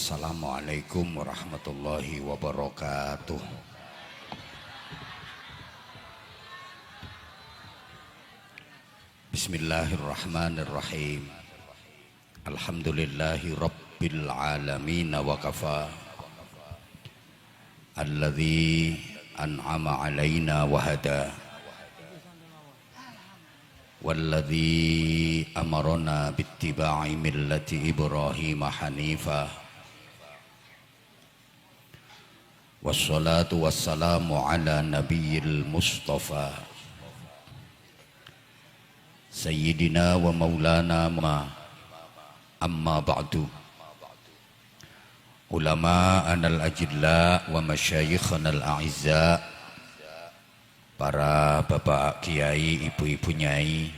Assalamualaikum warahmatullahi wabarakatuh. Bismillahirrahmanirrahim. Alhamdulillahi rabbil alamin wa kafa. Alladzi an'ama alaina wa hada. Walladzi amarna bittiba'i millati Ibrahim hanifa. Wassalatu wassalamu ala nabiyil mustafa Sayyidina wa maulana amma ba'du. Ulama anal ajilla wa masyayikhana al-a'izza, para bapak kiai, ibu-ibu nyai,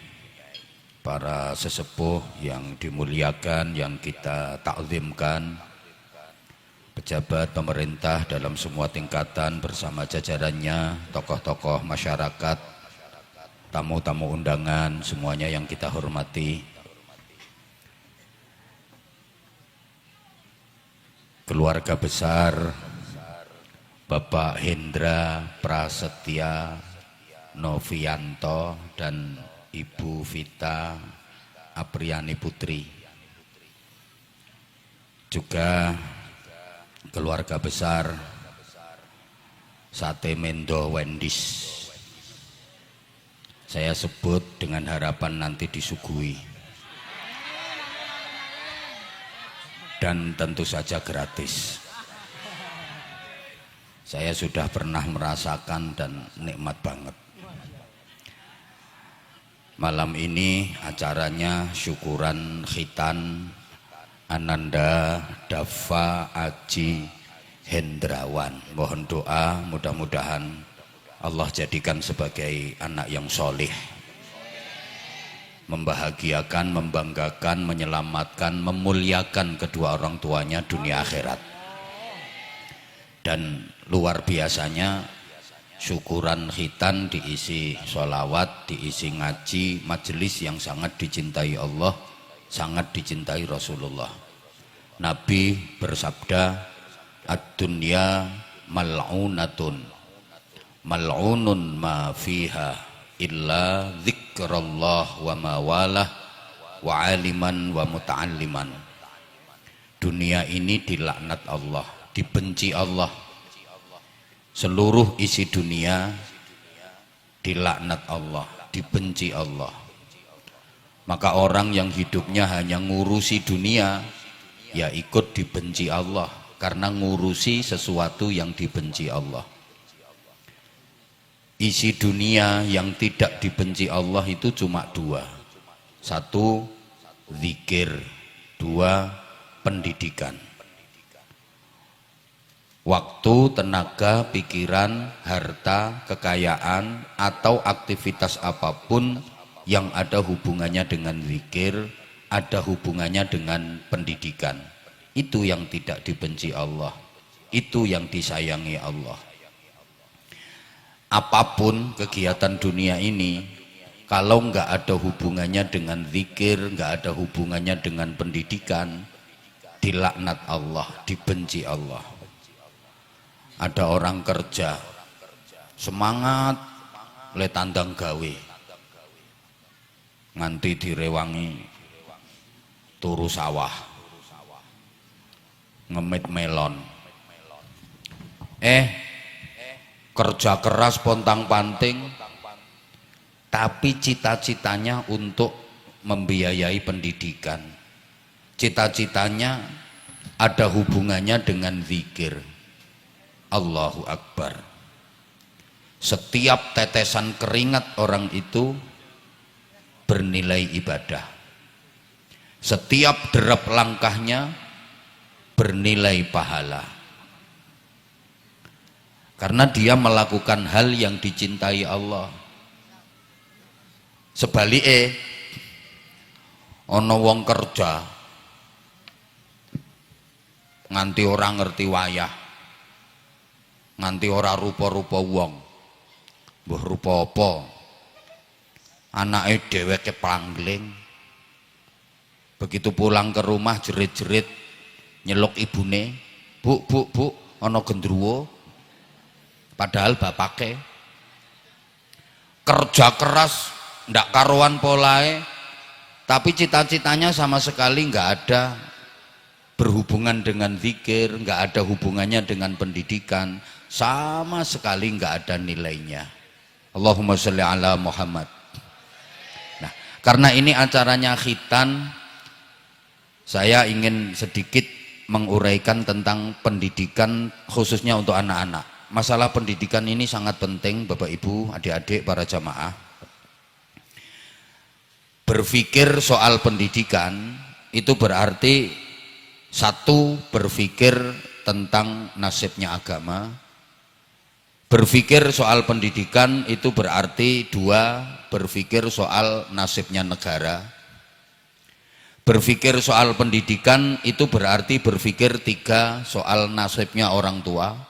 para sesepuh yang dimuliakan, yang kita takzimkan, pejabat pemerintah dalam semua tingkatan bersama jajarannya, tokoh-tokoh masyarakat, tamu-tamu undangan, semuanya yang kita hormati. Keluarga besar Bapak Hendra Prasetya Novianto dan Ibu Vita Apriani Putri, juga keluarga besar Sate Mendo Wendis. Saya sebut dengan harapan nanti disuguhi, dan tentu saja gratis. Saya sudah pernah merasakan dan nikmat banget. Malam ini acaranya syukuran khitan Ananda Dava Aji Hendrawan. Mohon doa, mudah-mudahan Allah jadikan sebagai anak yang solih, membahagiakan, membanggakan, menyelamatkan, memuliakan kedua orang tuanya dunia akhirat. Dan luar biasanya syukuran khitan diisi sholawat, diisi ngaji, majelis yang sangat dicintai Allah, sangat dicintai Rasulullah. Nabi bersabda, ad-dunya mal'unatun, mal'unun ma fiha illa dzikrullah wa mawalah wa aliman wa muta'alliman. Dunia ini dilaknat Allah, dibenci Allah. Seluruh isi dunia dilaknat Allah, dibenci Allah. Maka orang yang hidupnya hanya ngurusi dunia, ya ikut dibenci Allah, karena ngurusi sesuatu yang dibenci Allah. Isi dunia yang tidak dibenci Allah itu cuma dua. Satu, zikir. Dua, pendidikan. Waktu, tenaga, pikiran, harta, kekayaan, atau aktivitas apapun yang ada hubungannya dengan zikir, ada hubungannya dengan pendidikan. Itu yang tidak dibenci Allah, itu yang disayangi Allah. Apapun kegiatan dunia ini, kalau nggak ada hubungannya dengan zikir, nggak ada hubungannya dengan pendidikan, dilaknat Allah, dibenci Allah. Ada orang kerja semangat le tandang gawe, nganti direwangi turu sawah, ngemit melon. Kerja keras pontang panting, tapi cita-citanya untuk membiayai pendidikan. Cita-citanya ada hubungannya dengan zikir. Allahu Akbar. Setiap tetesan keringat orang itu bernilai ibadah. Setiap derap langkahnya bernilai pahala. Karena dia melakukan hal yang dicintai Allah. Sebaliknya, ono wong kerja nganti orang ngerti wayah, nganti ora rupa-rupa wong, mbuh rupa apa, anake dheweke panggling, begitu pulang ke rumah jerit-jerit, nyeluk ibune, bu ana gendruwo, padahal bapake kerja keras ndak karuan polae, tapi cita-citanya sama sekali nggak ada berhubungan dengan zikir, nggak ada hubungannya dengan pendidikan, sama sekali nggak ada nilainya. Allahumma sholli ala Muhammad. Nah, karena ini acaranya khitan, saya ingin sedikit menguraikan tentang pendidikan khususnya untuk anak-anak. Masalah pendidikan ini sangat penting Bapak Ibu, adik-adik, para jamaah. Berpikir soal pendidikan itu berarti satu, berpikir tentang nasibnya agama. Berpikir soal pendidikan itu berarti dua, berpikir soal nasibnya negara. Berpikir soal pendidikan itu berarti berpikir tiga, soal nasibnya orang tua.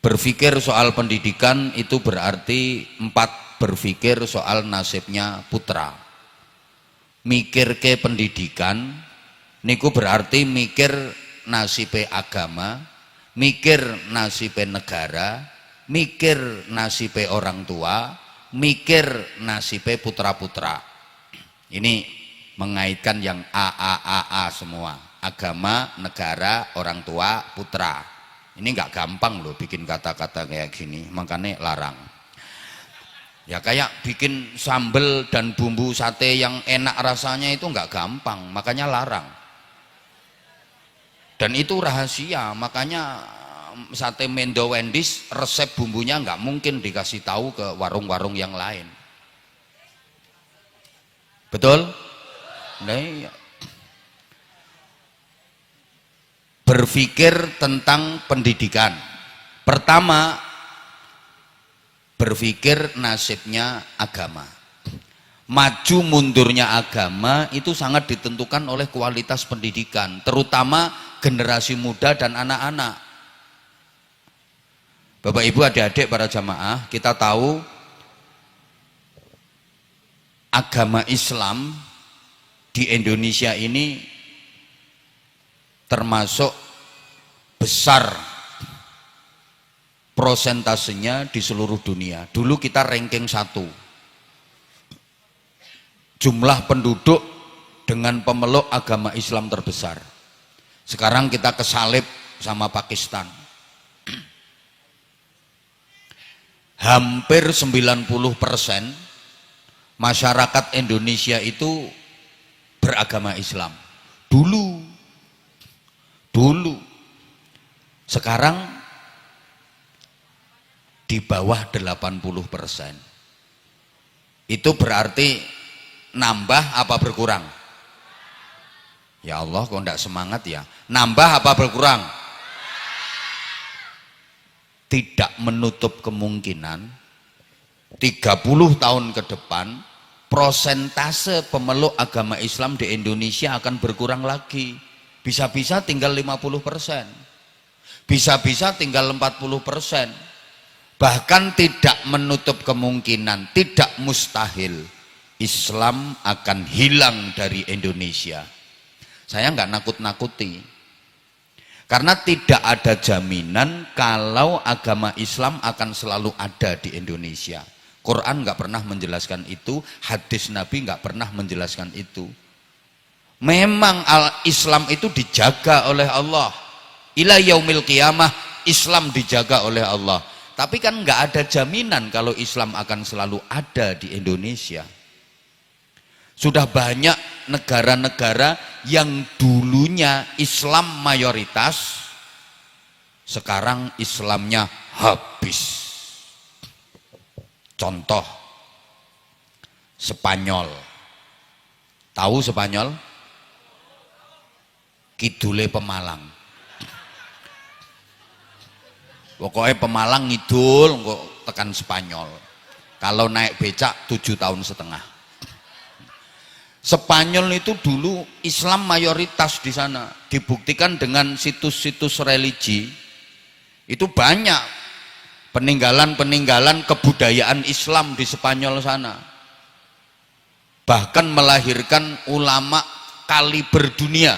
Berpikir soal pendidikan itu berarti empat, berpikir soal nasibnya putra. Mikir ke pendidikan niku berarti mikir nasibe agama, mikir nasibe negara, mikir nasibe orang tua, mikir nasibe putra-putra. Ini mengaitkan yang A semua, agama, negara, orang tua, putra. Ini nggak gampang loh bikin kata-kata kayak gini, makanya larang. Ya kayak bikin sambel dan bumbu sate yang enak rasanya itu nggak gampang, makanya larang. Dan itu rahasia, makanya sate Mendo Wendy's resep bumbunya nggak mungkin dikasih tahu ke warung-warung yang lain. Betul? Nah, iya. Berpikir tentang pendidikan. Pertama, berpikir nasibnya agama. Maju mundurnya agama itu sangat ditentukan oleh kualitas pendidikan, terutama generasi muda dan anak-anak. Bapak Ibu, adik-adik, para jamaah, kita tahu agama Islam di Indonesia ini termasuk besar prosentasenya di seluruh dunia. Dulu kita ranking 1 jumlah penduduk dengan pemeluk agama Islam terbesar. Sekarang kita kesalip sama Pakistan. Hampir 90% masyarakat Indonesia itu beragama Islam. Dulu. Sekarang di bawah 80%. Itu berarti nambah apa berkurang? Ya Allah, kok enggak semangat ya? Nambah apa berkurang? Tidak menutup kemungkinan 30 tahun ke depan prosentase pemeluk agama Islam di Indonesia akan berkurang lagi. Bisa-bisa tinggal 50%, bisa-bisa tinggal 40%. Bahkan tidak menutup kemungkinan, tidak mustahil Islam akan hilang dari Indonesia. Saya nggak nakut-nakuti, karena tidak ada jaminan kalau agama Islam akan selalu ada di Indonesia. Quran nggak pernah menjelaskan itu, hadis Nabi nggak pernah menjelaskan itu. Memang Islam itu dijaga oleh Allah. Ila yaumil qiyamah Islam dijaga oleh Allah. Tapi kan nggak ada jaminan kalau Islam akan selalu ada di Indonesia. Sudah banyak negara-negara yang dulunya Islam mayoritas, sekarang Islamnya habis. Contoh, Spanyol. Tahu Spanyol? Kidule Pemalang. Pokoknya Pemalang ngidul kok tekan Spanyol. Kalau naik becak 7,5 tahun. Spanyol itu dulu Islam mayoritas di sana. Dibuktikan dengan situs-situs religi. Itu banyak peninggalan-peninggalan kebudayaan Islam di Spanyol sana. Bahkan melahirkan ulama kaliber dunia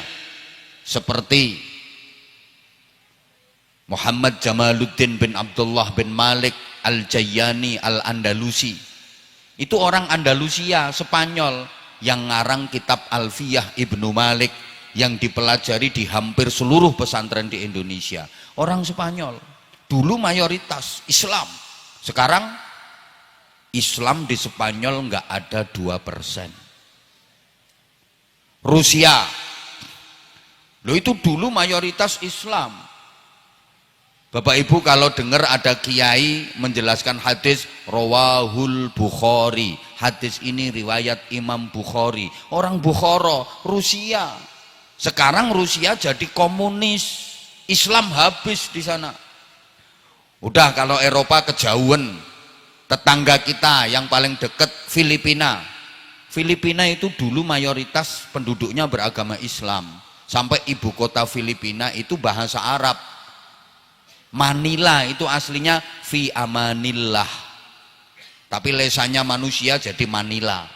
seperti Muhammad Jamaluddin bin Abdullah bin Malik Al-Jayyani Al-Andalusi. Itu orang Andalusia, Spanyol, yang ngarang kitab Alfiyah Ibnu Malik yang dipelajari di hampir seluruh pesantren di Indonesia. Orang Spanyol. Dulu mayoritas Islam. Sekarang Islam di Spanyol nggak ada 2%. Rusia. Loh, itu dulu mayoritas Islam. Bapak Ibu kalau dengar ada kiai menjelaskan hadis Rawahul Bukhari, hadis ini riwayat Imam Bukhari, orang Bukhara, Rusia. Sekarang Rusia jadi komunis, Islam habis di sana. Udah kalau Eropa kejauhan, tetangga kita yang paling dekat Filipina. Filipina itu dulu mayoritas penduduknya beragama Islam, sampai ibu kota Filipina itu bahasa Arab. Manila itu aslinya fi amanillah, tapi lesannya manusia jadi Manila,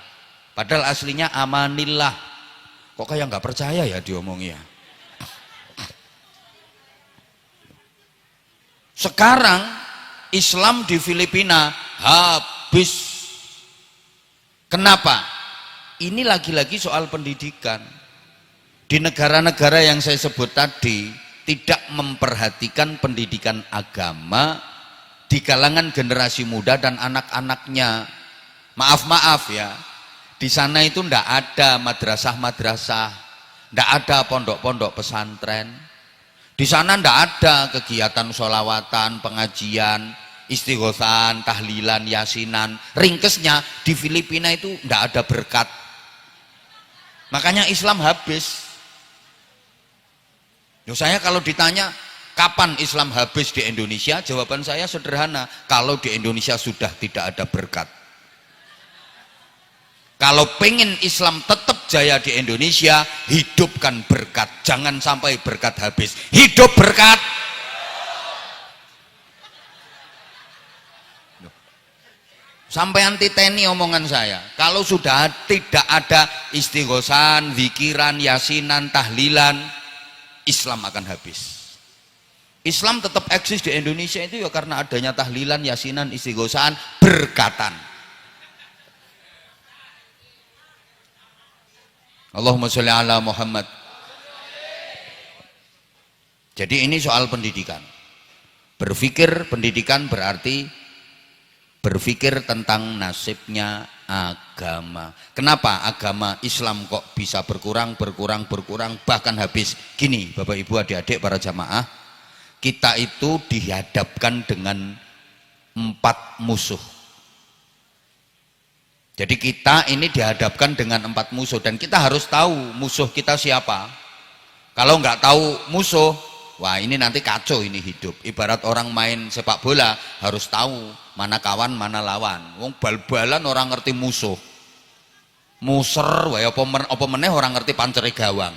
padahal aslinya amanillah. Kok kayak nggak percaya ya diomongnya. Sekarang Islam di Filipina habis. Kenapa? Ini lagi-lagi soal pendidikan. Di negara-negara yang saya sebut tadi tidak memperhatikan pendidikan agama di kalangan generasi muda dan anak-anaknya. Maaf ya, di sana itu ndak ada madrasah-madrasah, ndak ada pondok-pondok pesantren. Di sana ndak ada kegiatan sholawatan, pengajian, istighosan, tahlilan, yasinan. Ringkesnya di Filipina itu ndak ada berkat. Makanya Islam habis. Saya kalau ditanya kapan Islam habis di Indonesia, jawaban saya sederhana, kalau di Indonesia sudah tidak ada berkat. Kalau pengen Islam tetap jaya di Indonesia, hidupkan berkat, jangan sampai berkat habis. Hidup berkat. Sampai anti teni omongan saya. Kalau sudah tidak ada istighosan, zikiran, yasinan, tahlilan, Islam akan habis. Islam tetap eksis di Indonesia itu ya karena adanya tahlilan, yasinan, istighosaan, berkatan. Allahumma sholli ala Muhammad. Jadi ini soal pendidikan. Berpikir pendidikan berarti berpikir tentang nasibnya agama. Kenapa agama Islam kok bisa berkurang, bahkan habis? Gini Bapak Ibu adik-adik para jamaah, kita itu dihadapkan dengan 4 musuh. Jadi kita ini dihadapkan dengan 4 musuh dan kita harus tahu musuh kita siapa. Kalau nggak tahu musuh, wah ini nanti kacau ini hidup. Ibarat orang main sepak bola harus tahu mana kawan mana lawan. Wong bal-balan orang ngerti musuh. Muser wae apa meneh orang ngerti pancere gawang.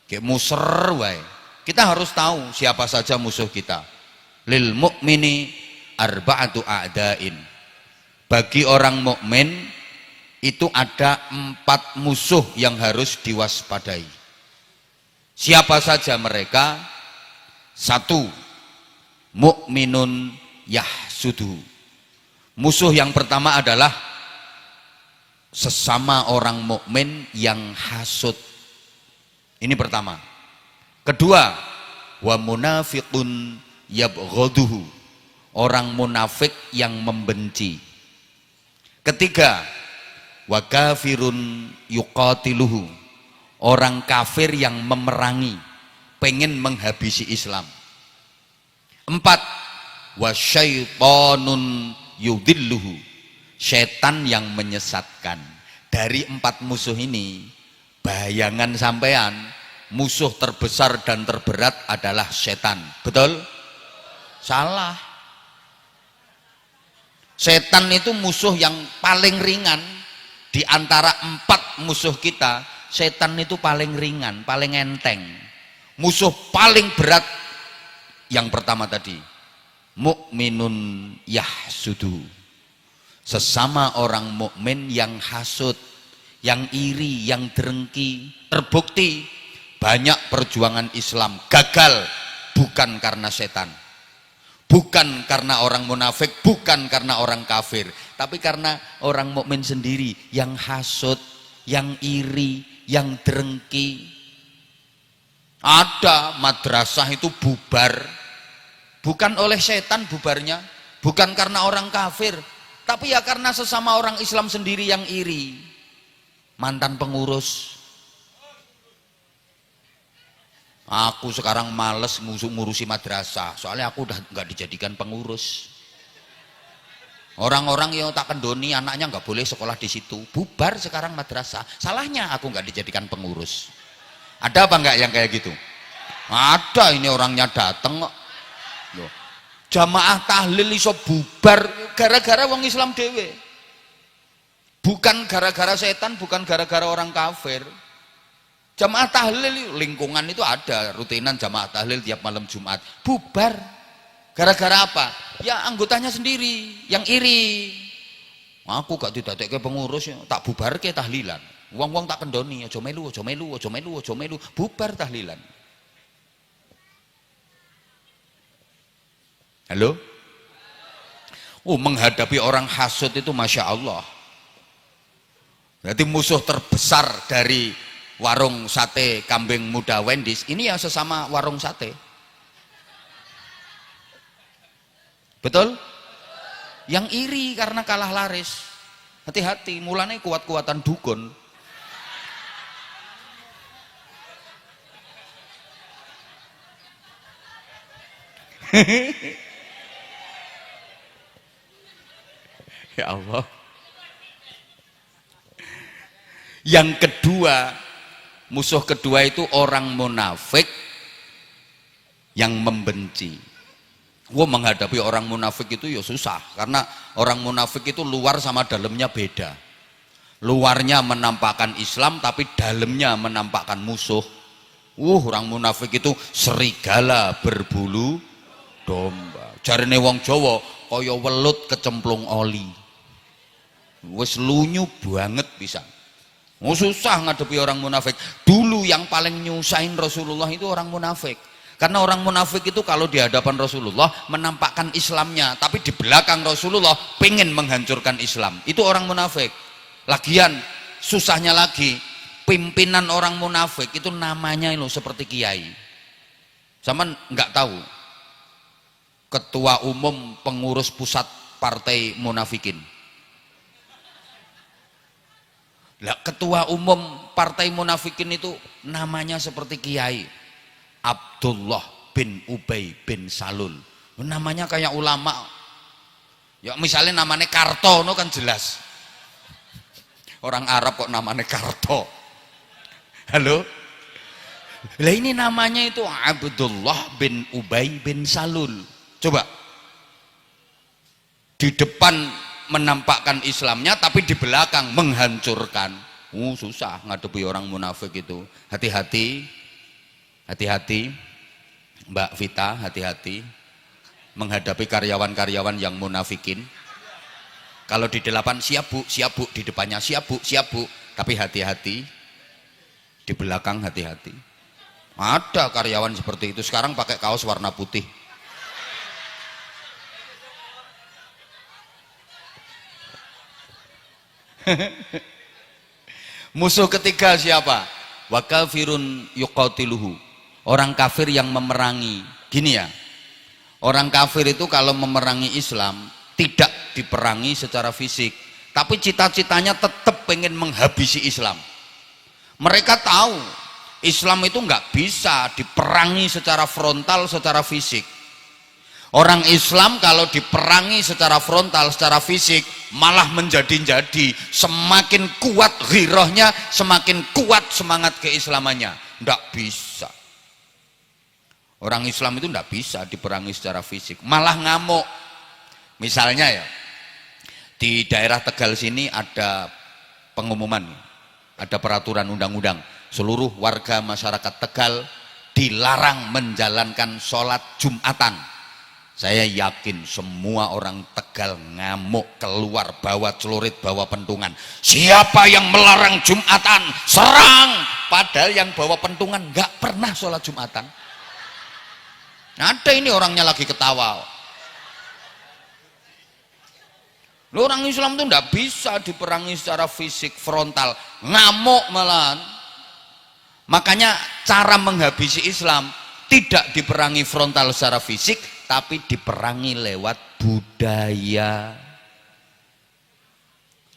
Kayak muser wae. Kita harus tahu siapa saja musuh kita. Lil mu'mini arba'atu a'dain. Bagi orang mukmin itu ada 4 musuh yang harus diwaspadai. Siapa saja mereka? 1. Mukminun yahsudu. Musuh yang pertama adalah sesama orang mukmin yang hasud. Ini pertama. Kedua, wa munafiqun yabghaduhu. Orang munafik yang membenci. Ketiga, wa kafirun yuqatiluhu. Orang kafir yang memerangi, pengen menghabisi Islam. 4, wa syaitonun yudilluhu. Setan yang menyesatkan. Dari 4 musuh ini, bayangan sampean, musuh terbesar dan terberat adalah setan. Betul? Salah. Setan itu musuh yang paling ringan. Di antara 4 musuh kita, setan itu paling ringan, paling enteng. Musuh paling berat yang pertama tadi, mukminun yahsudu. Sesama orang mukmin yang hasud, yang iri, yang dengki. Terbukti banyak perjuangan Islam gagal bukan karena setan, bukan karena orang munafik, bukan karena orang kafir, tapi karena orang mukmin sendiri yang hasud, yang iri, yang drengki. Ada madrasah itu bubar bukan oleh setan bubarnya, bukan karena orang kafir, tapi ya karena sesama orang Islam sendiri yang iri. Mantan pengurus, aku sekarang males ngurusi madrasah, soalnya aku udah nggak dijadikan pengurus. Orang-orang yang tak kendoni anaknya nggak boleh sekolah di situ, bubar sekarang madrasah. Salahnya aku nggak dijadikan pengurus. Ada apa enggak yang kayak gitu? Ada, ini orangnya dateng kok. Loh, jamaah tahlil iso bubar gara-gara wong Islam dewe. Bukan gara-gara setan, bukan gara-gara orang kafir. Jamaah tahlil lingkungan itu ada rutinan jamaah tahlil tiap malam Jumat. Bubar gara-gara apa? Ya anggotanya sendiri yang iri. Aku gak didadekke pengurus ya, tak bubar ke tahlilan. Wong-wong tak kendoni, aja melu, aja melu, aja melu, aja melu, bubar tahlilan. Halo? Menghadapi orang hasud itu Masya Allah. Berarti musuh terbesar dari warung sate kambing muda Wendy's ini ya sesama warung sate. Betul? Yang iri karena kalah laris. Hati-hati, mulanya kuat-kuatan dukun. Ya Allah. Yang kedua, musuh kedua itu orang munafik yang membenci. Menghadapi orang munafik itu ya susah, karena orang munafik itu luar sama dalamnya beda. Luarnya menampakkan Islam tapi dalamnya menampakkan musuh. Orang munafik itu serigala berbulu domba. Jarine wong Jawa kaya welut kecemplung oli. Wis lunyu banget bisa. Susah ngadepi orang munafik. Dulu yang paling nyusahin Rasulullah itu orang munafik. Karena orang munafik itu kalau di hadapan Rasulullah menampakkan Islamnya, tapi di belakang Rasulullah pengen menghancurkan Islam. Itu orang munafik. Lagian susahnya lagi, pimpinan orang munafik itu namanya loh seperti kiai. Sama nggak tahu ketua umum pengurus pusat partai munafikin. Lah, ketua umum partai munafikin itu namanya seperti kiai, Abdullah bin Ubay bin Salul. Namanya kayak ulama. Ya misalnya namanya Kartono kan jelas. Orang Arab kok namanya Karto. Halo? Lah ini namanya itu Abdullah bin Ubay bin Salul. Coba. Di depan menampakkan Islamnya tapi di belakang menghancurkan. Susah ngadepi orang munafik itu. Hati-hati. Hati-hati Mbak Vita, hati-hati menghadapi karyawan-karyawan yang munafikin. Kalau di depan siap bu, di depannya siap bu, tapi hati-hati di belakang, hati-hati. Ada karyawan seperti itu sekarang pakai kaos warna putih. Musuh ketiga siapa? Wa kafirun yuqatiluhu. Orang kafir yang memerangi. Gini ya, orang kafir itu kalau memerangi Islam tidak diperangi secara fisik, tapi cita-citanya tetap pengen menghabisi Islam. Mereka tahu Islam itu nggak bisa diperangi secara frontal, secara fisik. Orang Islam kalau diperangi secara frontal, secara fisik malah menjadi-jadi, semakin kuat ghirahnya, semakin kuat semangat keislamannya. Nggak bisa. Orang Islam itu nggak bisa diperangi secara fisik, malah ngamuk. Misalnya ya, di daerah Tegal sini ada pengumuman, ada peraturan undang-undang, seluruh warga masyarakat Tegal dilarang menjalankan sholat Jumatan Saya yakin semua orang Tegal ngamuk, keluar bawa celurit, bawa pentungan. Siapa yang melarang Jumatan, serang. Padahal yang bawa pentungan nggak pernah sholat Jumatan. Ada ini orangnya lagi ketawa. Orang Islam itu nggak bisa diperangi secara fisik frontal, ngamuk malahan. Makanya cara menghabisi Islam tidak diperangi frontal secara fisik, tapi diperangi lewat budaya.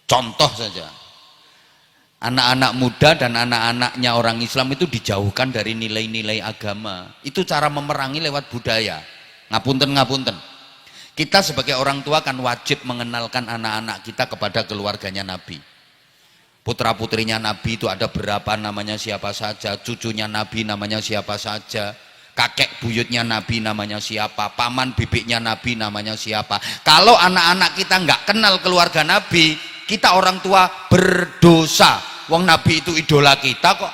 Contoh saja, anak-anak muda dan anak-anaknya orang Islam itu dijauhkan dari nilai-nilai agama. Itu cara memerangi lewat budaya. Ngapunten. Kita sebagai orang tua kan wajib mengenalkan anak-anak kita kepada keluarganya Nabi. Putra-putrinya Nabi itu ada berapa, namanya siapa saja, cucunya Nabi namanya siapa saja, kakek buyutnya Nabi namanya siapa, paman bibiknya Nabi namanya siapa. Kalau anak-anak kita nggak kenal keluarga Nabi, kita orang tua berdosa. Wong Nabi itu idola kita kok.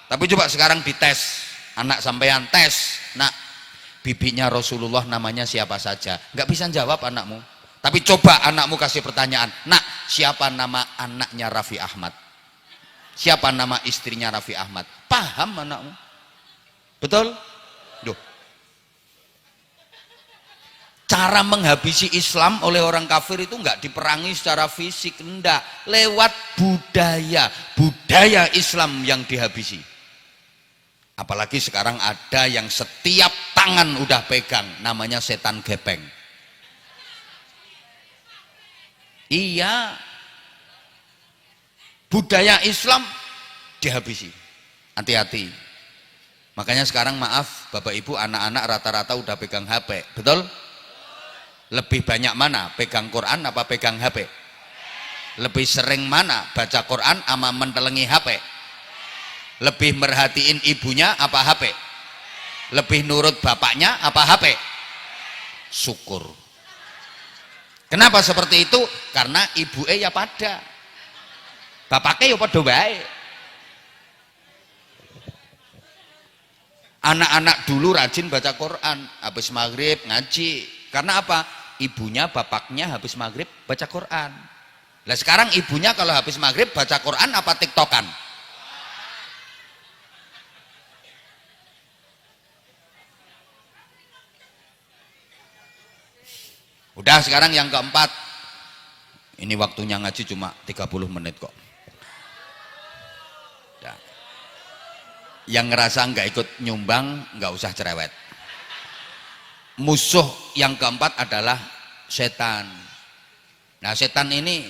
Tapi coba sekarang dites, anak sampean tes, nak, bibiknya Rasulullah namanya siapa saja, nggak bisa jawab anakmu. Tapi coba anakmu kasih pertanyaan, nak, siapa nama anaknya Raffi Ahmad, siapa nama istrinya Raffi Ahmad, paham anakmu? Betul? Duh. Cara menghabisi Islam oleh orang kafir itu nggak diperangi secara fisik, enggak, lewat budaya Islam yang dihabisi. Apalagi sekarang ada yang setiap tangan udah pegang, namanya setan gepeng. Iya, budaya Islam dihabisi. Hati-hati. Makanya sekarang maaf Bapak Ibu, anak-anak rata-rata udah pegang HP, betul? Lebih banyak mana? Pegang Quran apa pegang HP? Lebih sering mana? Baca Quran sama mentelengi HP? Lebih merhatiin ibunya apa HP? Lebih nurut bapaknya apa HP? Syukur. Kenapa seperti itu? Karena ibu ya pada, bapaknya ya pada baik. Anak-anak dulu rajin baca Quran, habis maghrib ngaji. Karena apa? Ibunya, bapaknya habis maghrib baca Quran. Nah sekarang ibunya kalau habis maghrib baca Quran apa tiktokan? Udah, sekarang yang keempat. Ini waktunya ngaji cuma 30 menit kok. Udah. Yang ngerasa nggak ikut nyumbang nggak usah cerewet. Musuh yang keempat adalah setan. Nah setan ini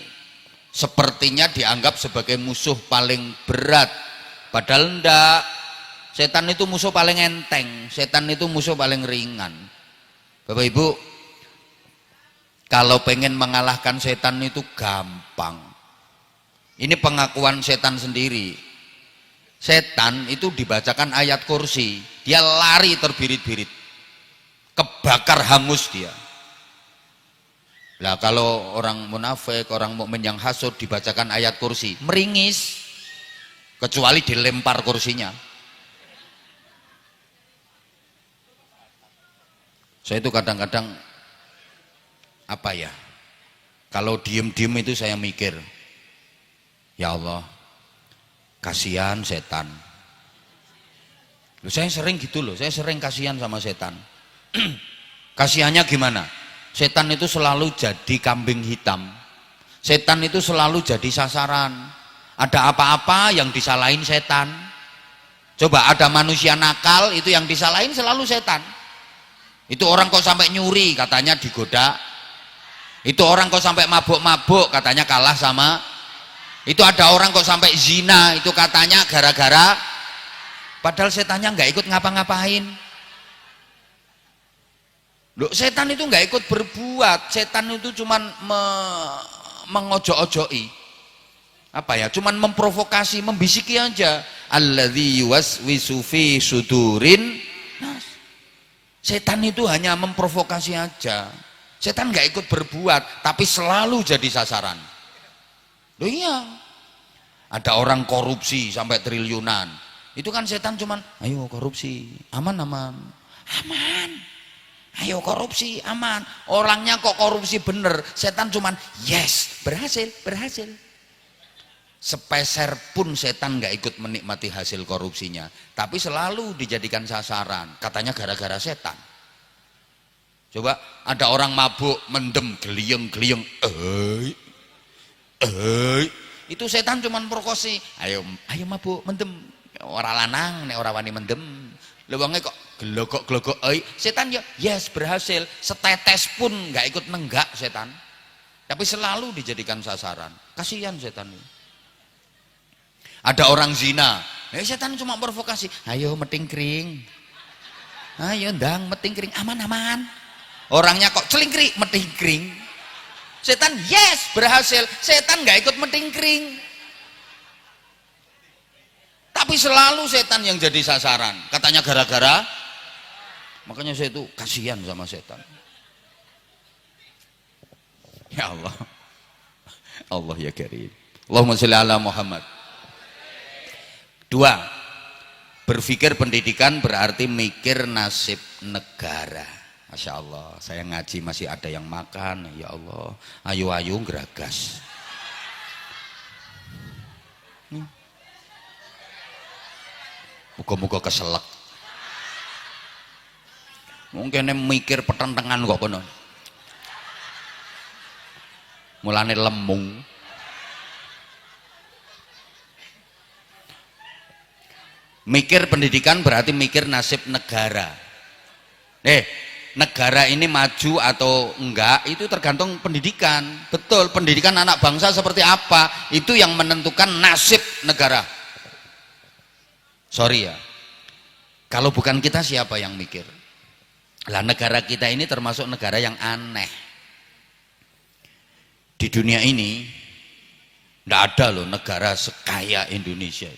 sepertinya dianggap sebagai musuh paling berat, padahal enggak. Setan itu musuh paling enteng, setan itu musuh paling ringan. Bapak Ibu, kalau pengen mengalahkan setan itu gampang. Ini pengakuan setan sendiri. Setan itu dibacakan ayat kursi, dia lari terbirit-birit, kebakar hangus dia. Lah kalau orang munafik, orang mukmin yang hasud dibacakan ayat kursi, meringis, kecuali dilempar kursinya. Saya itu kadang-kadang apa ya, kalau diem-diem itu saya mikir, ya Allah, kasihan setan. Loh, saya sering gitu loh, saya sering kasihan sama setan. Kasihannya gimana? Setan itu selalu jadi kambing hitam, setan itu selalu jadi sasaran. Ada apa-apa yang disalahin setan. Coba ada manusia nakal, itu yang disalahin selalu setan. Itu orang kok sampai nyuri, katanya digoda. Itu orang kok sampai mabuk-mabuk, katanya kalah sama. Itu ada orang kok sampai zina, itu katanya gara-gara, padahal setannya nggak ikut ngapa-ngapain. Loh, setan itu nggak ikut berbuat, setan itu cuman mengojok-ojoki. Apa ya? Cuman memprovokasi, membisiki aja. Alladzi yuwaswisu fi sudurin nas. Setan itu hanya memprovokasi aja. Setan nggak ikut berbuat, tapi selalu jadi sasaran. Loh iya, ada orang korupsi sampai triliunan, itu kan setan cuman, ayo korupsi, aman. Ayo korupsi aman, orangnya kok korupsi bener, setan cuman yes, berhasil, berhasil. Sepeser pun setan nggak ikut menikmati hasil korupsinya, tapi selalu dijadikan sasaran, katanya gara-gara setan. Coba ada orang mabuk mendem geliyeng-geliyeng, itu setan cuman prokosi, ayo mabuk mendem, ora lanang nek ora wani mendem, lewangnya kok gelogok-gelogok, setan ya yes berhasil, setetes pun nggak ikut nenggak setan, tapi selalu dijadikan sasaran, kasihan setan ini. Ada orang zina, setan cuma provokasi, ayo meting kering, ayo ndang meting kering, aman-aman. Orangnya kok celingkring, meting kering. Setan yes berhasil, setan nggak ikut meting kering. Tapi selalu setan yang jadi sasaran, katanya gara-gara. Makanya saya itu kasihan sama setan. Ya Allah, Allah ya Karim. Allahumma sholli ala Muhammad. 2. Berpikir pendidikan berarti mikir nasib negara. Masya Allah, saya ngaji masih ada yang makan. Ya Allah, ayo geragas. Muka-muka keselak. Mungkin mikir petentengan kok kono. Mulane lemung. Mikir pendidikan berarti mikir nasib negara. Negara ini maju atau enggak itu tergantung pendidikan. Betul, pendidikan anak bangsa seperti apa itu yang menentukan nasib negara. Sorry ya, kalau bukan kita siapa yang mikir? Lah negara kita ini termasuk negara yang aneh. Di dunia ini enggak ada loh negara sekaya Indonesia.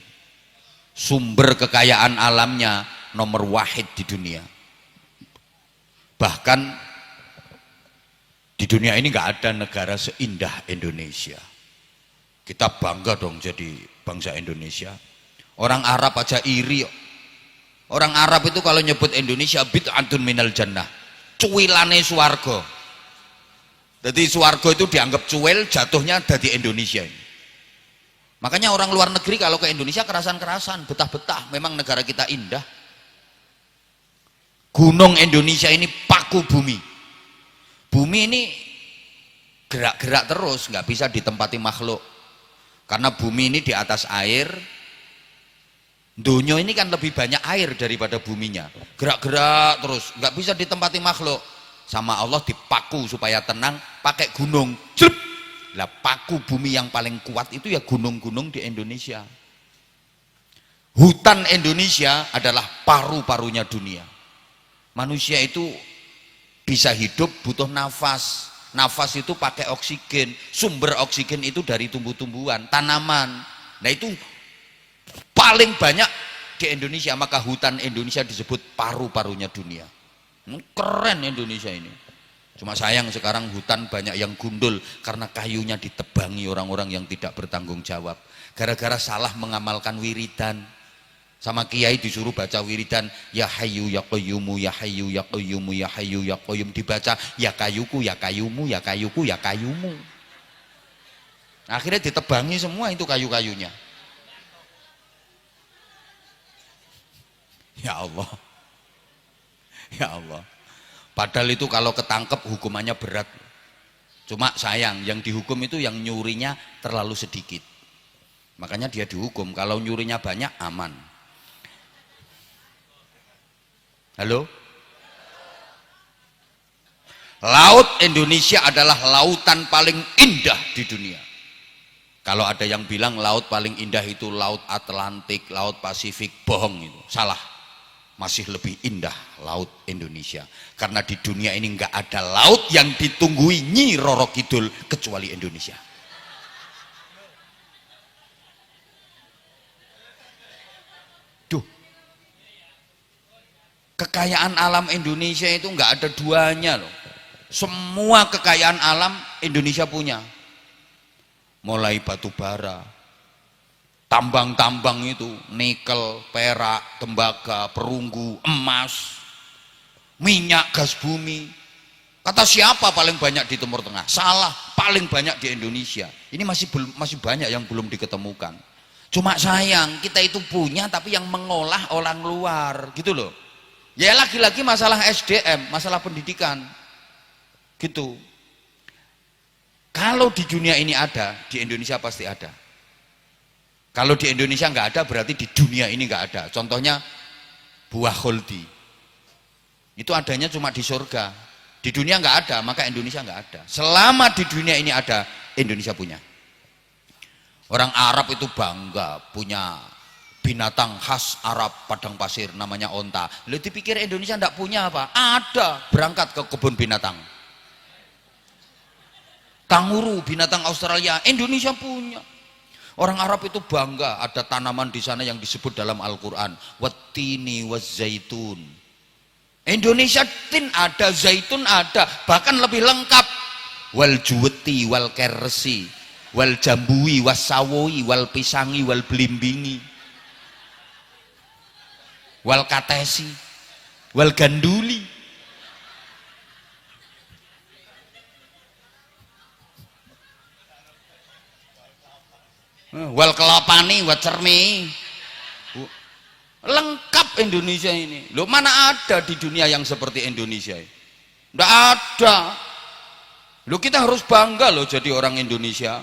Sumber kekayaan alamnya nomor wahid di dunia. Bahkan di dunia ini nggak ada negara seindah Indonesia. Kita bangga dong jadi bangsa Indonesia. Orang Arab aja iri. Orang Arab itu kalau nyebut Indonesia bid'atun minal jannah, cuwilane swarga. Jadi swarga itu dianggap cuwil, jatuhnya dari Indonesia ini. Makanya orang luar negeri kalau ke Indonesia kerasan-kerasan, betah-betah, memang negara kita indah. Gunung Indonesia ini paku bumi. Bumi ini gerak-gerak terus, nggak bisa ditempati makhluk. Karena bumi ini di atas air, dunia ini kan lebih banyak air daripada buminya. Gerak-gerak terus, nggak bisa ditempati makhluk. Sama Allah dipaku supaya tenang, pakai gunung. Jep! Lah paku bumi yang paling kuat itu ya gunung-gunung di Indonesia. Hutan Indonesia adalah paru-parunya dunia. Manusia itu bisa hidup butuh nafas. Nafas itu pakai oksigen. Sumber oksigen itu dari tumbuh-tumbuhan, tanaman. Nah itu paling banyak di Indonesia, maka hutan Indonesia disebut paru-parunya dunia. Keren Indonesia ini. Cuma sayang sekarang hutan banyak yang gundul karena kayunya ditebangi orang-orang yang tidak bertanggung jawab. Gara-gara salah mengamalkan wiridan. Sama kiai disuruh baca wiridan, ya hayyu ya qayyumu ya hayyu ya qayyumu ya hayyu ya qayyum, dibaca ya kayuku ya kayumu ya kayuku ya kayumu. Akhirnya ditebangi semua itu kayu-kayunya. Ya Allah. Ya Allah. Padahal itu kalau ketangkep hukumannya berat. Cuma sayang yang dihukum itu yang nyurinya terlalu sedikit. Makanya dia dihukum. Kalau nyurinya banyak aman. Halo? Laut Indonesia adalah lautan paling indah di dunia. Kalau ada yang bilang laut paling indah itu laut Atlantik, laut Pasifik, bohong itu. Salah. Masih lebih indah laut Indonesia, karena di dunia ini nggak ada laut yang ditunggui Nyi Roro Kidul kecuali Indonesia. Duh, kekayaan alam Indonesia itu nggak ada duanya loh. Semua kekayaan alam Indonesia punya, mulai batu bara, tambang-tambang itu, nikel, perak, tembaga, perunggu, emas, minyak gas bumi. Kata siapa paling banyak di Timur Tengah? Salah, paling banyak di Indonesia. Ini masih banyak yang belum diketemukan. Cuma sayang kita itu punya tapi yang mengolah orang luar gitu loh. Ya lagi-lagi masalah SDM, masalah pendidikan gitu. Kalau di dunia ini ada, di Indonesia pasti ada. Kalau di Indonesia nggak ada, berarti di dunia ini nggak ada. Contohnya buah holdi. Itu adanya cuma di surga. Di dunia nggak ada, maka Indonesia nggak ada. Selama di dunia ini ada, Indonesia punya. Orang Arab itu bangga punya binatang khas Arab padang pasir namanya onta. Lalu dipikir Indonesia nggak punya apa? Ada, berangkat ke kebun binatang. Kanguru, binatang Australia, Indonesia punya. Orang Arab itu bangga ada tanaman di sana yang disebut dalam Al-Quran wattini wazzaitun. Indonesia tin ada, zaitun ada, bahkan lebih lengkap. Wal juweti wal kersi wal jambui was sawoi wal pisangi wal belimbingi wal katesi wal ganduli. Wal kelopani wal cermi. Lengkap Indonesia ini. Loh, mana ada di dunia yang seperti Indonesia? Nggak ada. Loh, kita harus bangga loh jadi orang Indonesia.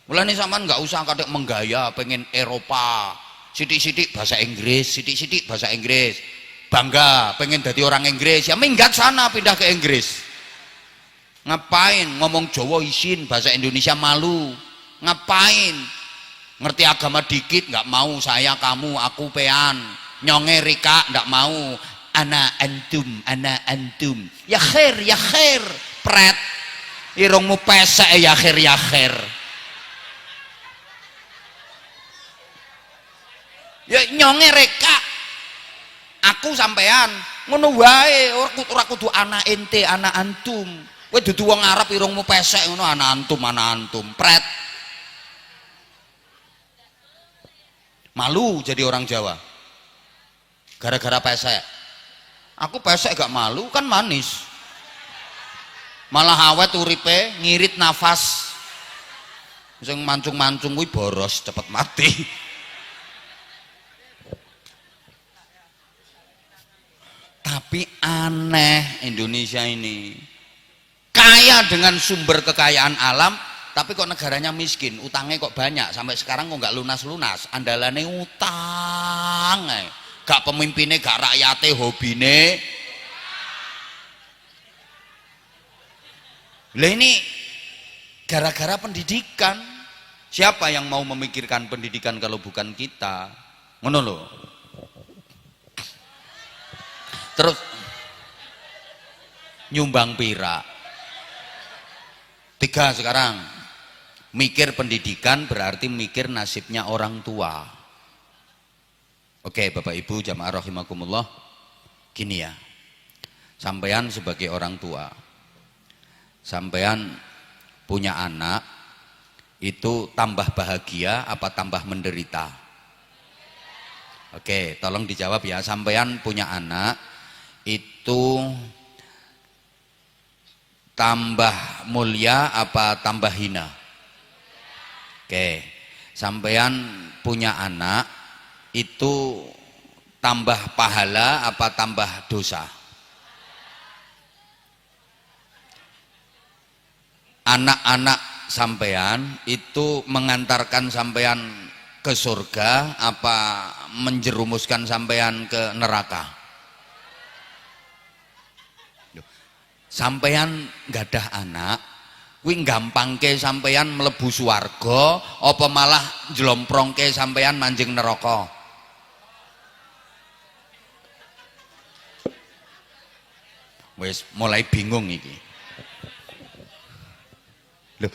Mulane sampean nggak usah kadang menggaya pengen Eropa. Sidik-sidik bahasa Inggris, sidik-sidik bahasa Inggris. Bangga pengen jadi orang Inggris, ya minggat sana pindah ke Inggris. Ngapain ngomong Jawa isin bahasa Indonesia malu? Ngapain? Ngerti agama dikit nggak mau, saya kamu aku pean nyonge rika nggak mau, ana antum ya khair pret irungmu pesek ya khair ya nyonge rika aku sampean ngono wae, ora kudu ana ente ana antum. Kowe dudu wong Arab irungmu pesek ngono ana antum pret. Malu jadi orang Jawa gara-gara pesek. Aku pesek gak malu, kan manis, malah awet uripe, ngirit nafas. Sing mancung-mancung kuwi boros cepet mati. Tapi aneh Indonesia ini kaya dengan sumber kekayaan alam, tapi kok negaranya miskin, utangnya kok banyak, sampai sekarang kok nggak lunas-lunas. Andalane utang, gak pemimpinnya, gak rakyatnya, hobine. Lah ini gara-gara pendidikan. Siapa yang mau memikirkan pendidikan kalau bukan kita? Ngono lho. Terus nyumbang pira 3 sekarang. Mikir pendidikan berarti mikir nasibnya orang tua. Oke Bapak Ibu jamaah rahimakumullah, gini ya, sampean sebagai orang tua, sampean punya anak, itu tambah bahagia apa tambah menderita? Oke, tolong dijawab ya. Sampean punya anak itu tambah mulia apa tambah hina? Oke, sampean punya anak itu tambah pahala apa tambah dosa? Anak-anak sampean itu mengantarkan sampean ke surga apa menjerumuskan sampean ke neraka? Sampean gadah anak kuwi gampangke sampeyan mlebu swarga apa malah njlomprongke sampeyan manjing neraka? Wis mulai bingung iki. Loh,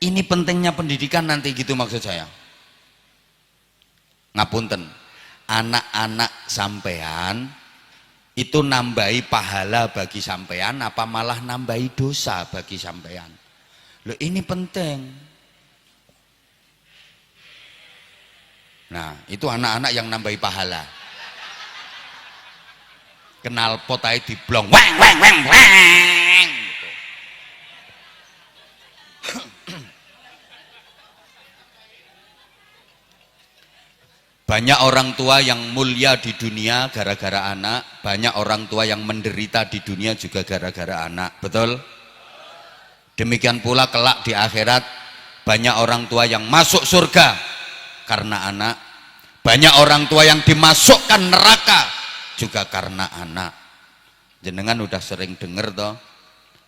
ini pentingnya pendidikan nanti gitu maksud saya. Ngapunten, anak-anak sampean itu nambahi pahala bagi sampean apa malah nambahi dosa bagi sampean? Loh, ini penting. Nah, itu anak-anak yang nambahi pahala. knalpot ae diblong weng weng weng weng. Banyak orang tua yang mulia di dunia gara-gara anak, banyak orang tua yang menderita di dunia juga gara-gara anak, betul? Demikian pula kelak di akhirat, banyak orang tua yang masuk surga karena anak, banyak orang tua yang dimasukkan neraka juga karena anak. Jenengan udah sering dengar toh,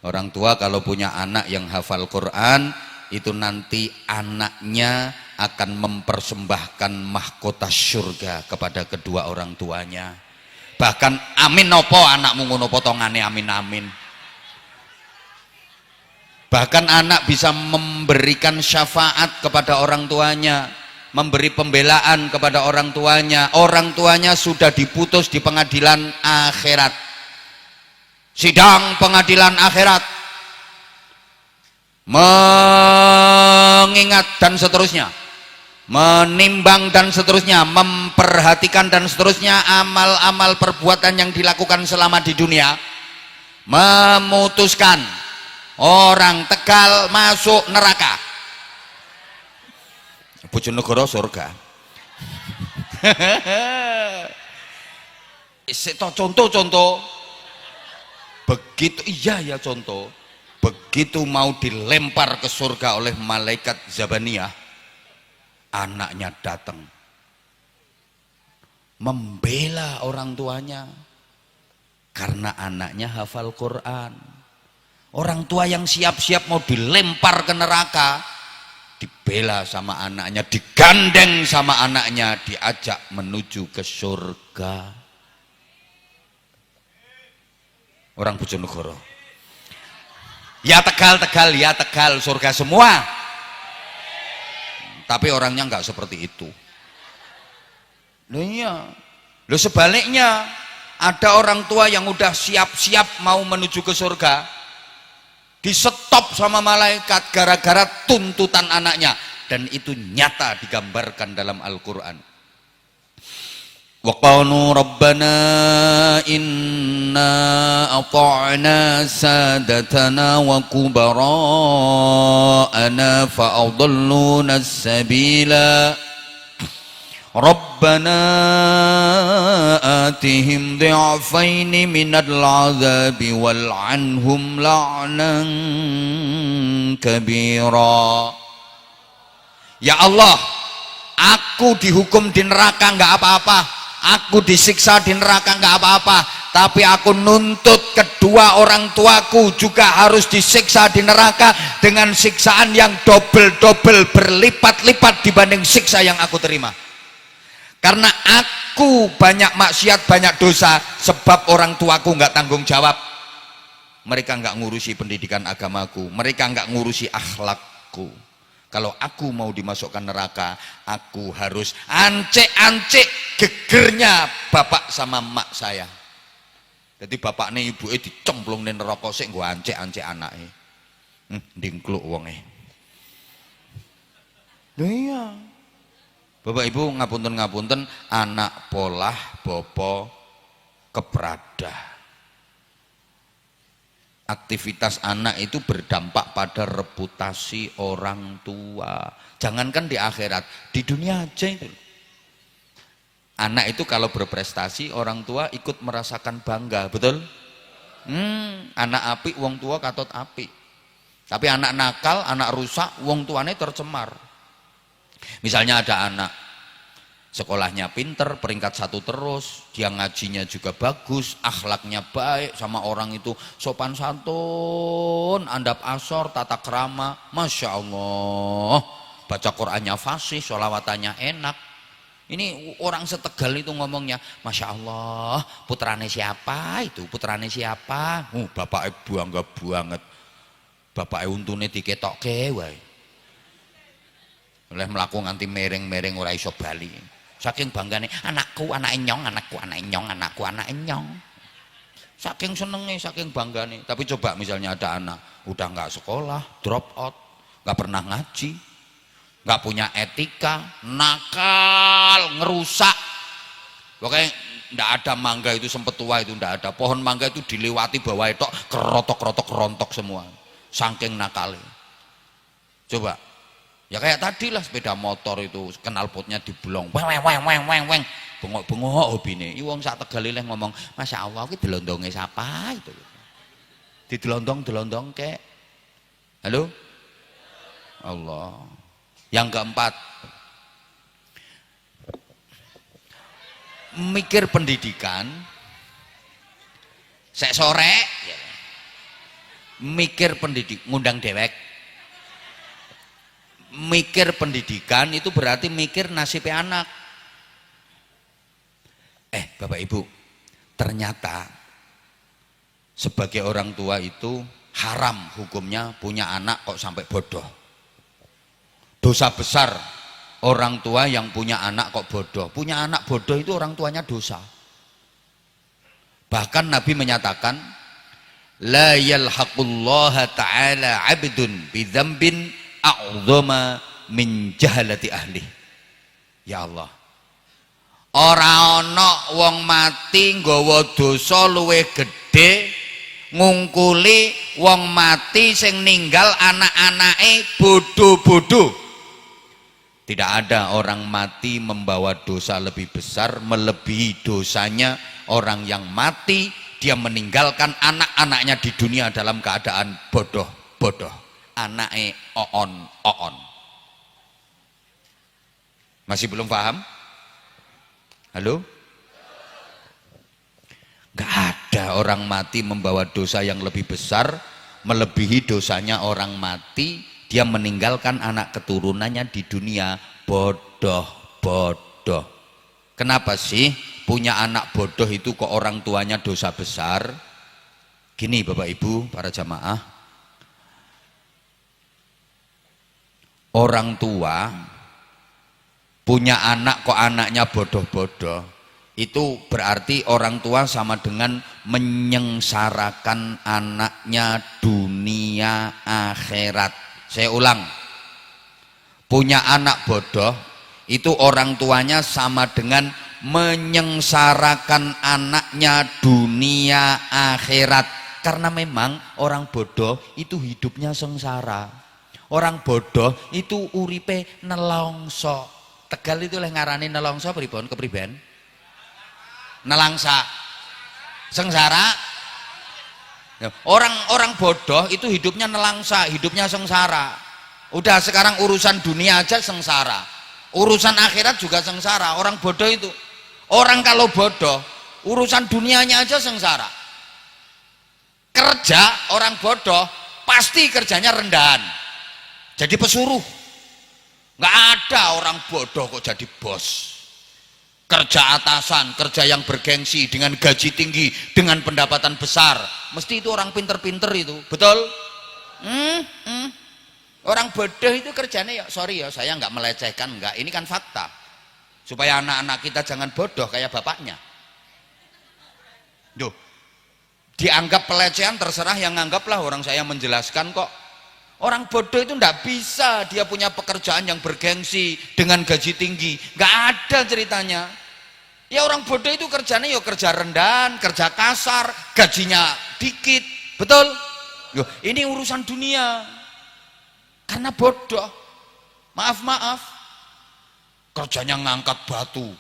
orang tua kalau punya anak yang hafal Quran, itu nanti anaknya akan mempersembahkan mahkota surga kepada kedua orang tuanya. Bahkan amin nopo anakmu ngono potongane amin amin. Bahkan anak bisa memberikan syafaat kepada orang tuanya, memberi pembelaan kepada orang tuanya. Orang tuanya sudah diputus di pengadilan akhirat, sidang pengadilan akhirat, mengingat dan seterusnya, menimbang dan seterusnya, memperhatikan dan seterusnya amal-amal perbuatan yang dilakukan selama di dunia, memutuskan orang Tegal masuk neraka, Bojonegoro surga. Contoh begitu, iya ya contoh, begitu mau dilempar ke surga oleh malaikat Zabaniyah, anaknya datang membela orang tuanya karena anaknya hafal Quran. Orang tua yang siap-siap mau dilempar ke neraka dibela sama anaknya, digandeng sama anaknya, diajak menuju ke surga. Orang Bojonegoro, ya Tegal, ya Tegal, surga semua. Tapi orangnya nggak seperti itu. Loh iya, loh sebaliknya, ada orang tua yang udah siap-siap mau menuju ke surga, di stop sama malaikat gara-gara tuntutan anaknya, dan itu nyata digambarkan dalam Al-Quran. Wa qalu rabbana inna ata'na sadatana wa kubara'ana fa'adalluna as-sabila Rabbana atihim dhi'afaini minal 'adzabi wal'anhum la'nan kabira. Ya Allah, aku dihukum di neraka nggak apa-apa, aku disiksa di neraka nggak apa-apa, tapi aku nuntut kedua orang tuaku juga harus disiksa di neraka dengan siksaan yang double-double, berlipat-lipat dibanding siksa yang aku terima. Karena aku banyak maksiat, banyak dosa, sebab orang tuaku nggak tanggung jawab. Mereka nggak ngurusi pendidikan agamaku, mereka nggak ngurusi akhlakku. Kalau aku mau dimasukkan neraka, aku harus ancek-ancek gegernya bapak sama emak saya. Jadi bapaknya ibunya dicemplung di neraka sik nggo ancek-ancek anaknya. Dingkluk wonge. Lho iya. Bapak Ibu ngapunten-ngapunten, anak polah bopo kebrada. Aktivitas anak itu berdampak pada reputasi orang tua. Jangankan di akhirat, di dunia aja itu. Anak itu kalau berprestasi, orang tua ikut merasakan bangga, betul? Anak apik, wong tua katut apik. Tapi anak nakal, anak rusak, wong tuane tercemar. Misalnya ada anak sekolahnya pinter, peringkat 1 terus, dia ngajinya juga bagus, akhlaknya baik sama orang itu, sopan santun, andap asor, tata krama, Masya Allah, baca Qur'annya fasih, sholawatannya enak. Ini orang setegal itu ngomongnya, Masya Allah, putrane siapa itu, putrane siapa? Bapaknya bangga banget, bapaknya untune diketokke wae. Oleh melaku nganti mereng-mereng ora iso bali. Saking banggane, anakku anak nyong, anakku anak nyong, anakku anak nyong. Saking senenge, saking banggane. Tapi coba misalnya ada anak udah nggak sekolah, drop out, nggak pernah ngaji, nggak punya etika, nakal, ngerusak. Pokoknya ndak ada mangga itu sempet tua itu ndak ada. Pohon mangga itu dilewati bawah itu kerotok-kerotok rontok semua. Saking nakale. Coba. Ya kayak tadi lah sepeda motor itu knalpotnya diblong. Weng weng weng weng weng. Bengok-bengok hobine. I wong sak Tegal leh ngomong, "Masya Allah iki delondonge siapa itu?" Didelondong-delondong kek. Halo? Allah. Yang keempat, mikir pendidikan sek sore mikir pendidik ngundang dewek. Mikir pendidikan itu berarti mikir nasibnya anak. Bapak Ibu, ternyata sebagai orang tua itu haram hukumnya punya anak kok sampai bodoh. Dosa besar orang tua yang punya anak kok bodoh. Punya anak bodoh itu orang tuanya dosa. Bahkan Nabi menyatakan, la yalhaqullaha ta'ala 'abdun bi dzambin a'dhama min jahalati ahli. Ya Allah, ora ana wong mati nggawa dosa luwih gedhe ngungkuli wong mati sing ninggal anak-anake bodho-bodho. Tidak ada orang mati membawa dosa lebih besar melebihi dosanya orang yang mati dia meninggalkan anak-anaknya di dunia dalam keadaan bodoh-bodoh. Anake oon. Masih belum paham? Halo? Gak ada orang mati membawa dosa yang lebih besar melebihi dosanya orang mati dia meninggalkan anak keturunannya di dunia bodoh. Kenapa sih punya anak bodoh itu kok orang tuanya dosa besar? Gini Bapak Ibu para jamaah, orang tua punya anak kok anaknya bodoh-bodoh, itu berarti orang tua sama dengan menyengsarakan anaknya dunia akhirat. Saya ulang, punya anak bodoh itu orang tuanya sama dengan menyengsarakan anaknya dunia akhirat. Karena memang orang bodoh itu hidupnya sengsara. Orang bodoh itu uripe nelongso. Tegal itu leh ngarani nelongso pripun kepriben? Nelangsa. Sengsara. Orang bodoh itu hidupnya nelangsa, hidupnya sengsara. Udah sekarang urusan dunia aja sengsara, urusan akhirat juga sengsara. Orang bodoh itu, orang kalau bodoh urusan dunianya aja sengsara. Kerja orang bodoh pasti kerjanya rendahan, jadi pesuruh. Nggak ada orang bodoh kok jadi bos. Kerja atasan, kerja yang bergengsi dengan gaji tinggi, dengan pendapatan besar, mesti itu orang pinter-pinter itu, betul? Orang bodoh itu kerjanya ya, sorry ya, saya nggak melecehkan, nggak, ini kan fakta, supaya anak-anak kita jangan bodoh kayak bapaknya. Duh, dianggap pelecehan terserah yang nganggaplah, orang saya menjelaskan kok. Orang bodoh itu nggak bisa dia punya pekerjaan yang bergengsi dengan gaji tinggi, nggak ada ceritanya. Ya orang bodoh itu kerjanya ya kerja rendahan, kerja kasar, gajinya dikit, betul? Loh, ini urusan dunia. Karena bodoh, maaf, kerjanya ngangkat batu,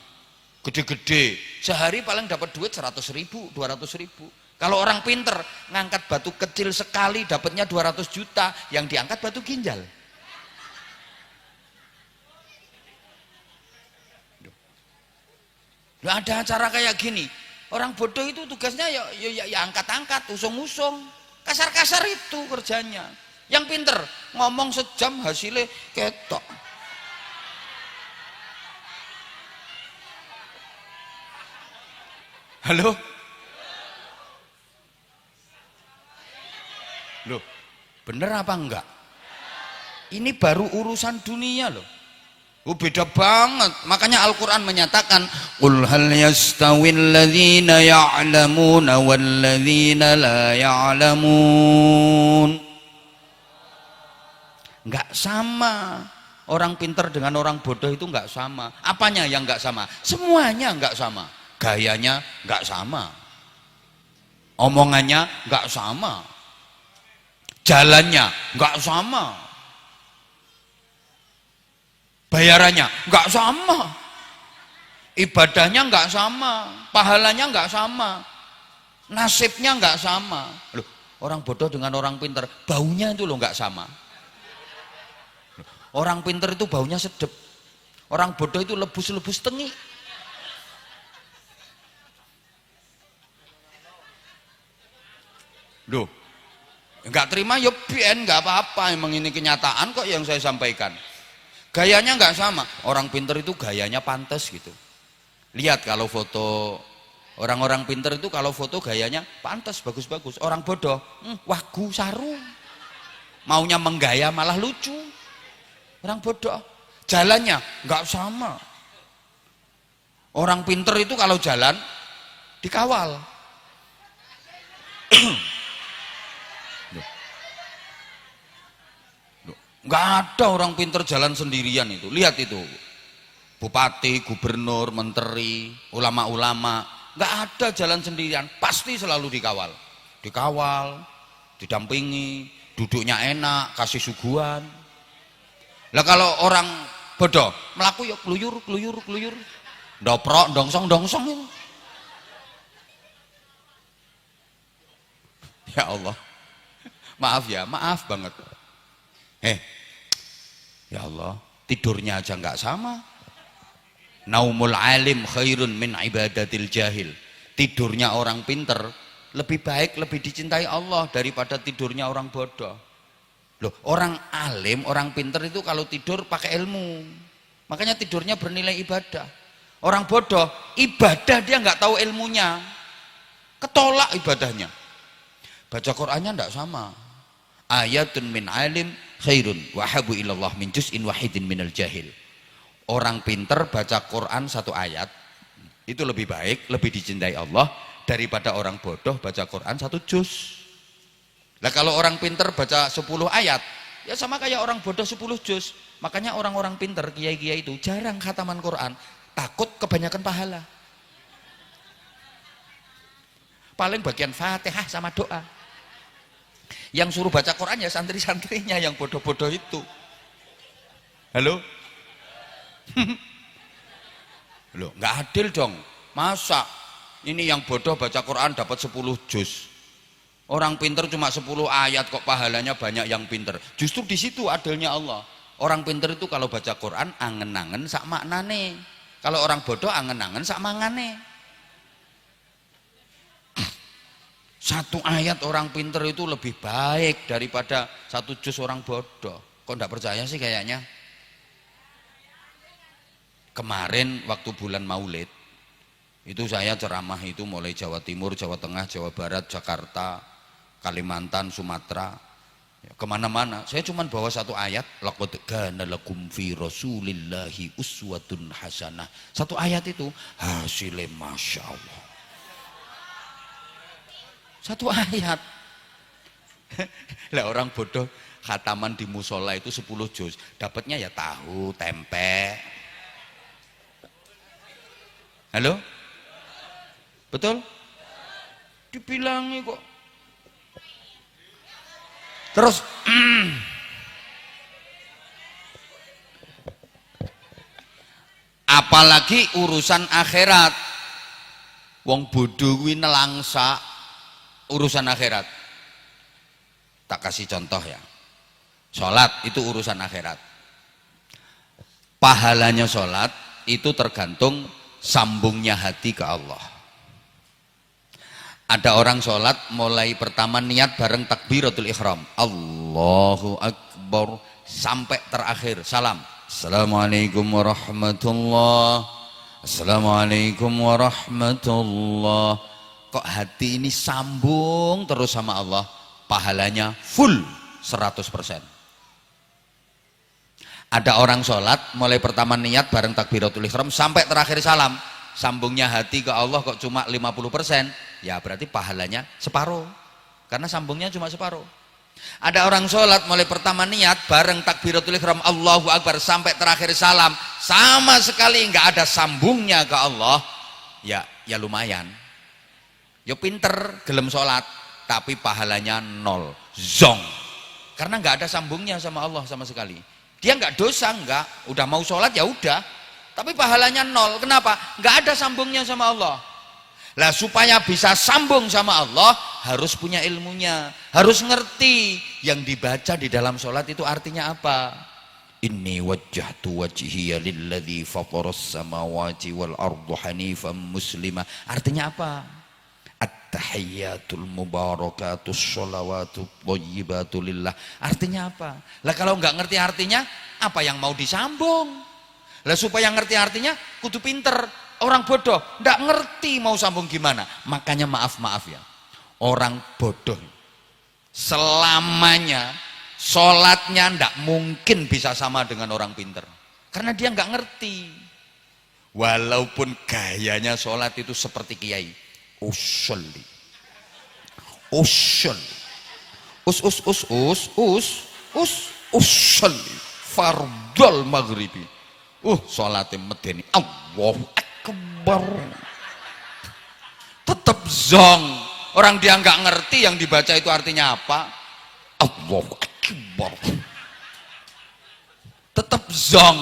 gede-gede, sehari paling dapat duit 100.000, 200.000. Kalau orang pinter ngangkat batu kecil sekali dapatnya 200 juta, yang diangkat batu ginjal. Loh, ada acara kayak gini, orang bodoh itu tugasnya ya angkat-angkat, usung-usung, kasar-kasar itu kerjanya. Yang pinter ngomong sejam hasilnya ketok. Halo? Loh, bener apa enggak? Ini baru urusan dunia loh. Beda banget. Makanya Al-Quran menyatakan, qul hal yastawil ladzina ya'lamuna wal ladzina la ya'lamun. Enggak sama. Orang pinter dengan orang bodoh itu enggak sama. Apanya yang enggak sama? Semuanya enggak sama. gayanya nggak sama, omongannya nggak sama, jalannya nggak sama, bayarannya nggak sama, ibadahnya nggak sama, pahalanya nggak sama, nasibnya nggak sama. Loh, orang bodoh dengan orang pintar baunya itu loh nggak sama. Orang pintar itu baunya sedap, orang bodoh itu lebus-lebus tengi. Loh, nggak terima ya bien, nggak apa-apa, emang ini kenyataan kok yang saya sampaikan. Gayanya nggak sama, orang pintar itu gayanya pantas gitu. Lihat kalau foto orang-orang pintar itu kalau foto gayanya pantas, bagus-bagus. Orang bodoh, wagu saru, maunya menggaya malah lucu. Orang bodoh, jalannya nggak sama. Orang pintar itu kalau jalan dikawal. Nggak ada orang pinter jalan sendirian itu. Lihat itu, bupati, gubernur, menteri, ulama-ulama, nggak ada jalan sendirian, pasti selalu dikawal, didampingi, duduknya enak, kasih suguhan. Lah kalau orang bodoh melaku ya keluyur, doprok, dongsong itu. Ya Allah, maaf banget. Ya Allah, tidurnya aja nggak sama. Naumul alim khairun min ibadatil jahil. Tidurnya orang pinter lebih baik, lebih dicintai Allah daripada tidurnya orang bodoh. Loh, orang alim, orang pinter itu kalau tidur pakai ilmu, makanya tidurnya bernilai ibadah. Orang bodoh ibadah dia nggak tahu ilmunya, ketolak ibadahnya. Baca Qur'annya nggak sama. Ayatun min alim khairun wahabu ilallah min juz'in wahidin minal jahil. Orang pinter baca Quran satu ayat itu lebih baik, lebih dicintai Allah daripada orang bodoh baca Quran satu juz. Nah kalau orang pinter baca 10 ayat ya sama kayak orang bodoh 10 juz. Makanya orang-orang pinter, kiai-kiai itu jarang khataman Quran, takut kebanyakan pahala. Paling bagian Fatihah sama doa. Yang suruh baca Quran ya santri-santrinya yang bodoh-bodoh itu. Halo? Loh, nggak adil dong. Masa ini yang bodoh baca Quran dapat 10 juz. Orang pinter cuma 10 ayat kok pahalanya banyak yang pinter. Justru di situ adilnya Allah. Orang pinter itu kalau baca Quran angen-angen sak maknane. Kalau orang bodoh angen-angen sak mangane. Satu ayat orang pinter itu lebih baik daripada satu juz orang bodoh. Kok enggak percaya sih kayaknya? Kemarin waktu bulan Maulid itu saya ceramah itu mulai Jawa Timur, Jawa Tengah, Jawa Barat, Jakarta, Kalimantan, Sumatera, kemana-mana. Saya cuma bawa satu ayat, laqad kana lakum fi rasulillahi uswatun hasanah. Satu ayat itu hasilnya masya Allah. Satu ayat. Lah orang bodoh khataman di musola itu 10 juz, dapatnya ya tahu, tempe. Halo? Betul? Dibilangi kok. Terus apalagi urusan akhirat. Wong bodoh kuwi nelangsa urusan akhirat. Tak kasih contoh ya. Sholat itu urusan akhirat. Pahalanya sholat itu tergantung sambungnya hati ke Allah. Ada orang sholat mulai pertama niat bareng takbiratul ihram, Allahu Akbar, sampai terakhir salam, Assalamualaikum warahmatullah, Assalamualaikum warahmatullah. Kok hati ini sambung terus sama Allah, pahalanya full 100%. Ada orang sholat mulai pertama niat bareng takbiratul ihram sampai terakhir salam, sambungnya hati ke Allah kok cuma 50%, ya berarti pahalanya separuh, karena sambungnya cuma separuh. Ada orang sholat mulai pertama niat bareng takbiratul ihram Allahu Akbar sampai terakhir salam, sama sekali nggak ada sambungnya ke Allah, ya ya lumayan. Ya pinter, gelem sholat, tapi pahalanya nol, zong. Karena nggak ada sambungnya sama Allah sama sekali. Dia nggak dosa, nggak. Udah mau sholat ya udah. Tapi pahalanya nol. Kenapa? Nggak ada sambungnya sama Allah. Lah supaya bisa sambung sama Allah harus punya ilmunya, harus ngerti yang dibaca di dalam sholat itu artinya apa. Inni wajjahtu wajhiya lilladzi fataras samawati wal arda hanifan muslima. Artinya apa? At-tahiyyatul mubarakatus sholawatut thayyibatu lillah. Artinya apa? Lah kalau nggak ngerti artinya, apa yang mau disambung? Lah supaya ngerti artinya kudu pinter. Orang bodoh nggak ngerti mau sambung gimana. Makanya maaf ya, orang bodoh selamanya sholatnya nggak mungkin bisa sama dengan orang pinter, karena dia nggak ngerti. Walaupun gayanya sholat itu seperti kiai, usolli usolli fardal maghribi, sholatnya medeni Allahu akbar, tetap zong. Orang dia nggak ngerti yang dibaca itu artinya apa, Allahu akbar, tetap zong.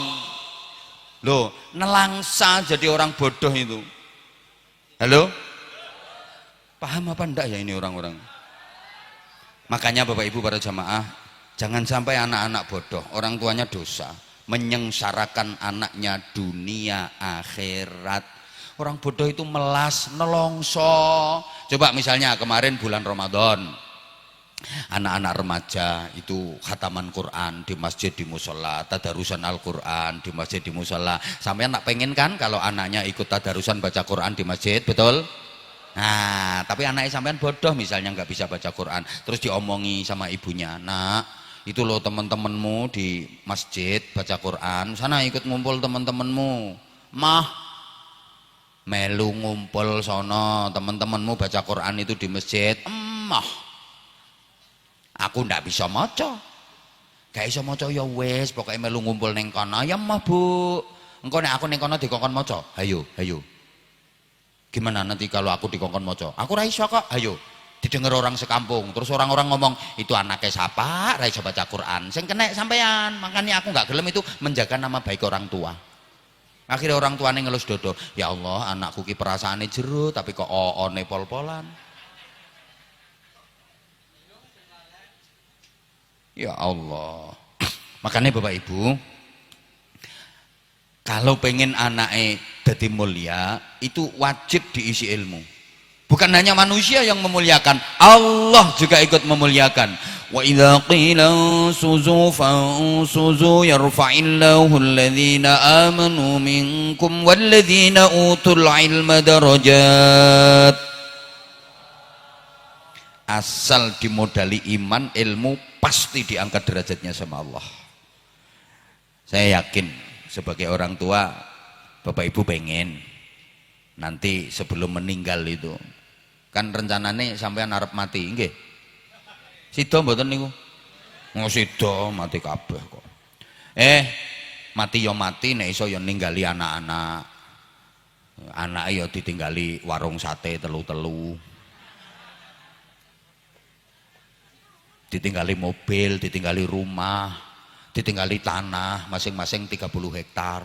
Loh, nelangsa jadi orang bodoh itu. Halo, paham apa enggak ya ini orang-orang? Makanya Bapak Ibu para jamaah, jangan sampai anak-anak bodoh, orang tuanya dosa, menyengsarakan anaknya dunia akhirat. Orang bodoh itu melas, nelongso. Coba misalnya kemarin bulan Ramadan, anak-anak remaja itu khataman Quran di masjid, di musola, tadarusan Al-Quran di masjid, di musola. Sampai anak pengen kan kalau anaknya ikut tadarusan baca Quran di masjid, betul? Nah, tapi anaknya sampean bodoh misalnya nggak bisa baca Quran, terus diomongi sama ibunya, nak, itu loh teman-temanmu di masjid baca Quran, sana ikut ngumpul teman-temanmu. Mah, melu ngumpul sono, teman-temanmu baca Quran itu di masjid. Mah, aku ndak bisa maca. Gak iso maca ya wis, pokoke melu ngumpul ning kono. Ya mah, Bu. Engko nek aku ning kono dikongkon maca. Hayo. Gimana nanti kalau aku dikongkon maca? Aku ra iso kok. Hayo. Didengar orang sekampung, terus orang-orang ngomong itu anaknya siapa, ra iso baca Quran, sing kena sampean. Makanya aku nggak gelem itu menjaga nama baik orang tua. Akhirnya orang tuanya ngelus dodo, ya Allah anakku ki perasaannya jero tapi kok oone pol-polan. Ya Allah. Makanya Bapak Ibu, kalau pengen anaknya jadi mulia itu wajib diisi ilmu. Bukan hanya manusia yang memuliakan, Allah juga ikut memuliakan. Wa idza qila suzu fansuzu yarfa'illahu alladhina amanu minkum walladhina utul ilma darajat. Asal dimodali iman, ilmu, pasti diangkat derajatnya sama Allah. Saya yakin sebagai orang tua, Bapak Ibu pengen nanti sebelum meninggal itu kan rencananya sampean arep mati nggih. Sida mboten niku? Oh sida mati kabeh kok. Mati ya mati, nek iso ya ninggali anak-anak. Anake ya ditinggali warung sate telu-telu. Ditinggali mobil, ditinggali rumah, ditinggali tanah masing-masing 30 hektar.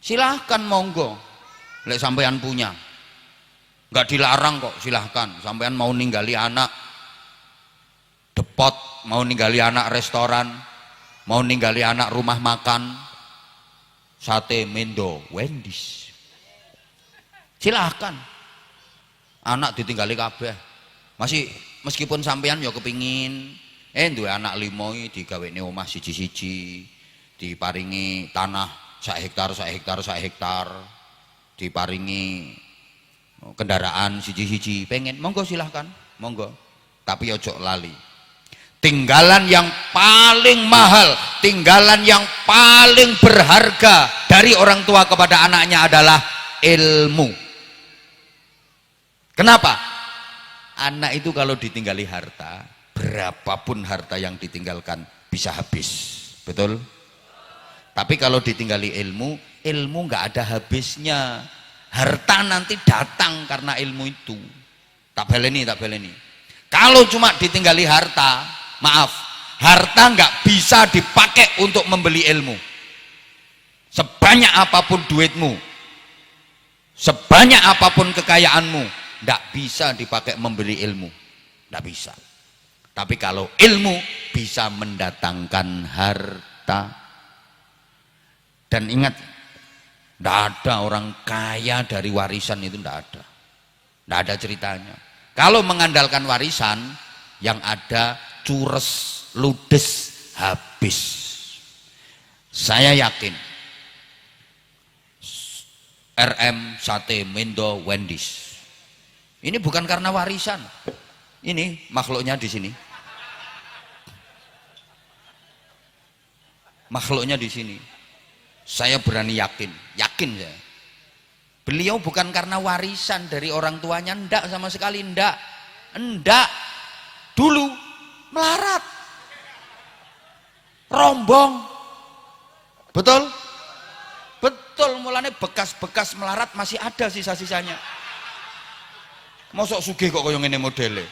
Silahkan monggo. Lek sampean punya, nggak dilarang kok, silahkan. Sampean mau ninggali anak depot, mau ninggali anak restoran, mau ninggali anak rumah makan, sate Mendo, Wendy's, silahkan. Anak ditinggali kabeh. Masih meskipun sampean ya kepingin, duwe anak 5 digaweni omah siji-siji, diparingi tanah sak hektar, diparingi kendaraan siji-siji, pengen monggo silahkan, monggo. Tapi ojo lali, tinggalan yang paling mahal, tinggalan yang paling berharga dari orang tua kepada anaknya adalah ilmu. Kenapa? Anak itu kalau ditinggali harta, berapapun harta yang ditinggalkan bisa habis, betul? Tapi kalau ditinggali ilmu, ilmu nggak ada habisnya. Harta nanti datang karena ilmu itu. Tak baleni. Kalau cuma ditinggali harta, maaf, harta nggak bisa dipakai untuk membeli ilmu. Sebanyak apapun duitmu, sebanyak apapun kekayaanmu, nggak bisa dipakai membeli ilmu, nggak bisa. Tapi kalau ilmu bisa mendatangkan harta. Dan ingat, nggak ada orang kaya dari warisan itu, nggak ada. Nggak ada ceritanya. Kalau mengandalkan warisan, yang ada cures, ludes, habis. Saya yakin RM, Sate, Mendo, Wendy's ini bukan karena warisan. Ini makhluknya di sini. Makhluknya di sini. Saya berani yakin saya. Beliau bukan karena warisan dari orang tuanya, enggak sama sekali, enggak. Dulu melarat, rombong, betul, mulanya bekas-bekas melarat masih ada sisa-sisanya. Mosok sugih kok koyo ngene modele,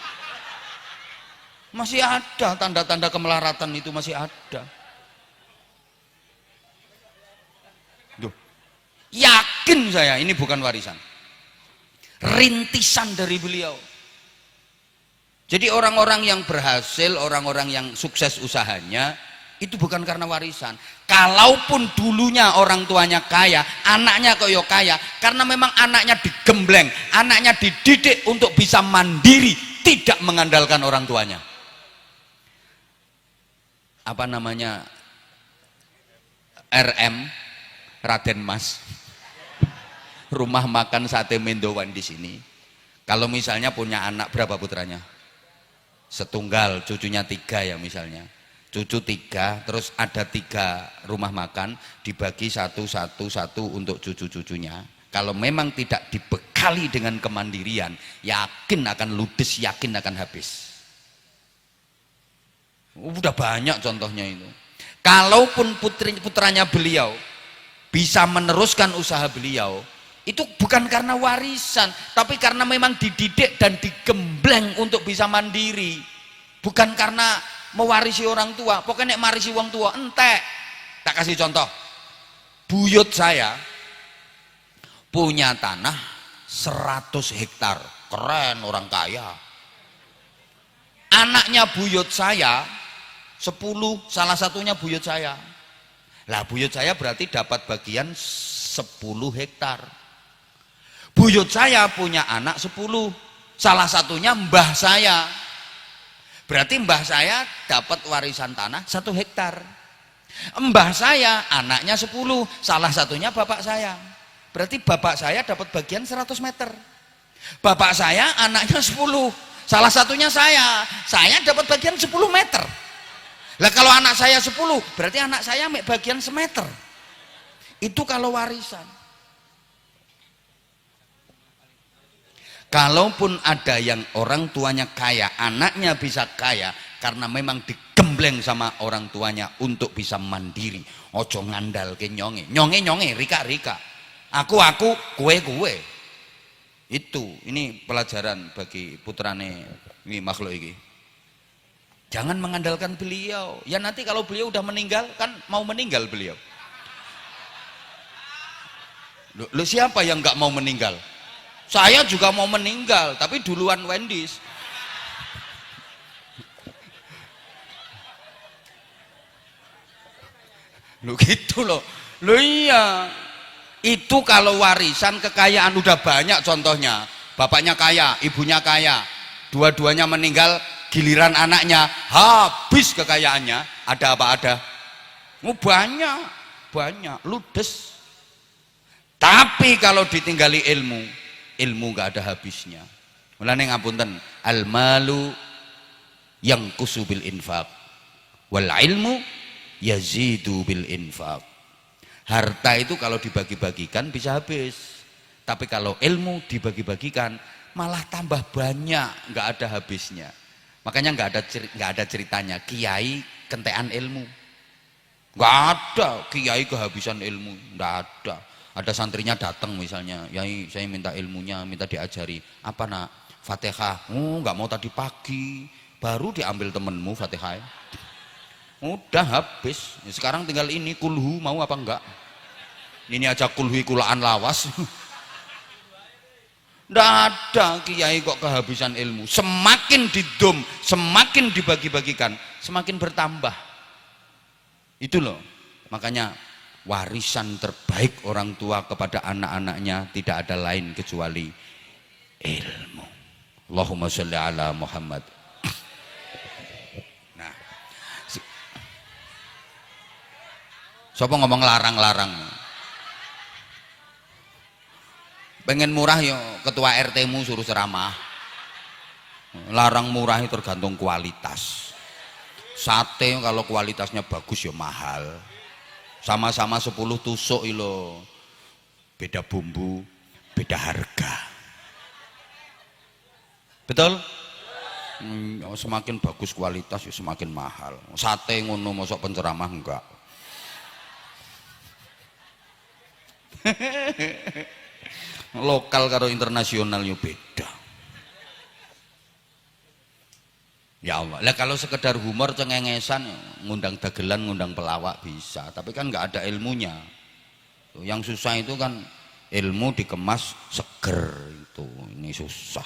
masih ada tanda-tanda kemelaratan itu, masih ada. Yakin saya ini bukan warisan, rintisan dari beliau. Jadi orang-orang yang berhasil, orang-orang yang sukses usahanya itu bukan karena warisan. Kalaupun dulunya orang tuanya kaya, anaknya kok yo kaya, karena memang anaknya digembleng, anaknya dididik untuk bisa mandiri, tidak mengandalkan orang tuanya. Apa namanya, RM, Raden Mas, rumah makan Sate Mendoan di sini. Kalau misalnya punya anak, berapa putranya? Setunggal, cucunya 3 ya misalnya. Cucu 3, terus ada 3 rumah makan, dibagi satu untuk cucu-cucunya. Kalau memang tidak dibekali dengan kemandirian, yakin akan ludes, yakin akan habis. Udah banyak contohnya itu. Kalaupun putranya beliau bisa meneruskan usaha beliau, itu bukan karena warisan, tapi karena memang dididik dan digembleng untuk bisa mandiri. Bukan karena mewarisi orang tua. Pokoknya nek marisi orang tua entek. Tak kasih contoh, buyut saya punya tanah 100 hektar, keren, orang kaya. Anaknya buyut saya 10, salah satunya buyut saya. Lah buyut saya berarti dapat bagian 10 hektar. Buyut saya punya anak 10, salah satunya mbah saya. Berarti mbah saya dapat warisan tanah 1 hektar. Mbah saya anaknya 10, salah satunya bapak saya. Berarti bapak saya dapat bagian 100 meter. Bapak saya anaknya 10, salah satunya saya dapat bagian 10 meter. Lah kalau anak saya 10, berarti anak saya bagian semeter. Itu kalau warisan. Kalaupun ada yang orang tuanya kaya, anaknya bisa kaya karena memang digembleng sama orang tuanya untuk bisa mandiri. Ojo ngandal ke nyonge, rika, aku, kue. Itu, ini pelajaran bagi putrane ini makhluk ini. Jangan mengandalkan beliau. Ya nanti kalau beliau udah meninggal, kan mau meninggal beliau. Lu siapa yang nggak mau meninggal? Saya juga mau meninggal, tapi duluan Wendy's. Lu gitu loh. Lu iya. Itu kalau warisan kekayaan udah banyak contohnya. Bapaknya kaya, ibunya kaya. Dua-duanya meninggal, giliran anaknya habis kekayaannya. Ada apa ada? Banyak, ludes. Tapi kalau ditinggali ilmu gak ada habisnya. Mulane ngapunten, al malu yang kusubil infak, wal ilmu yazidu bil infak. Harta itu kalau dibagi-bagikan bisa habis, tapi kalau ilmu dibagi-bagikan malah tambah banyak, nggak ada habisnya. Makanya nggak ada ceritanya kiai kentean ilmu, nggak ada kiai kehabisan ilmu, nggak ada. Ada santrinya datang misalnya, Yai saya minta ilmunya, minta diajari. Apa nak? Fatihah. Oh nggak mau tadi pagi, baru diambil temenmu Fatihah. Udah habis. Sekarang tinggal ini kulhu, mau apa enggak? Ini aja kulhu kulaan lawas. Nggak ada kiai kok kehabisan ilmu. Semakin didom, semakin dibagi-bagikan, semakin bertambah. Itu loh. Makanya warisan terbaik orang tua kepada anak-anaknya tidak ada lain kecuali ilmu. Allahumma sholli ala Muhammad. Nah, siapa ngomong larang-larang? Pengen murah yo ketua RT-mu suruh ceramah. Larang murah itu tergantung kualitas. Sate kalau kualitasnya bagus ya mahal. Sama-sama 10 tusuk ilo. Beda bumbu, beda harga. Betul? Semakin bagus kualitas ya semakin mahal. Sate ngono mosok penceramah enggak. Lokal karo internasional yo beda. Ya Allah, lah kalau sekedar humor cengengesan ngundang dagelan, ngundang pelawak bisa, tapi kan nggak ada ilmunya. Yang susah itu kan ilmu dikemas seger itu, ini susah.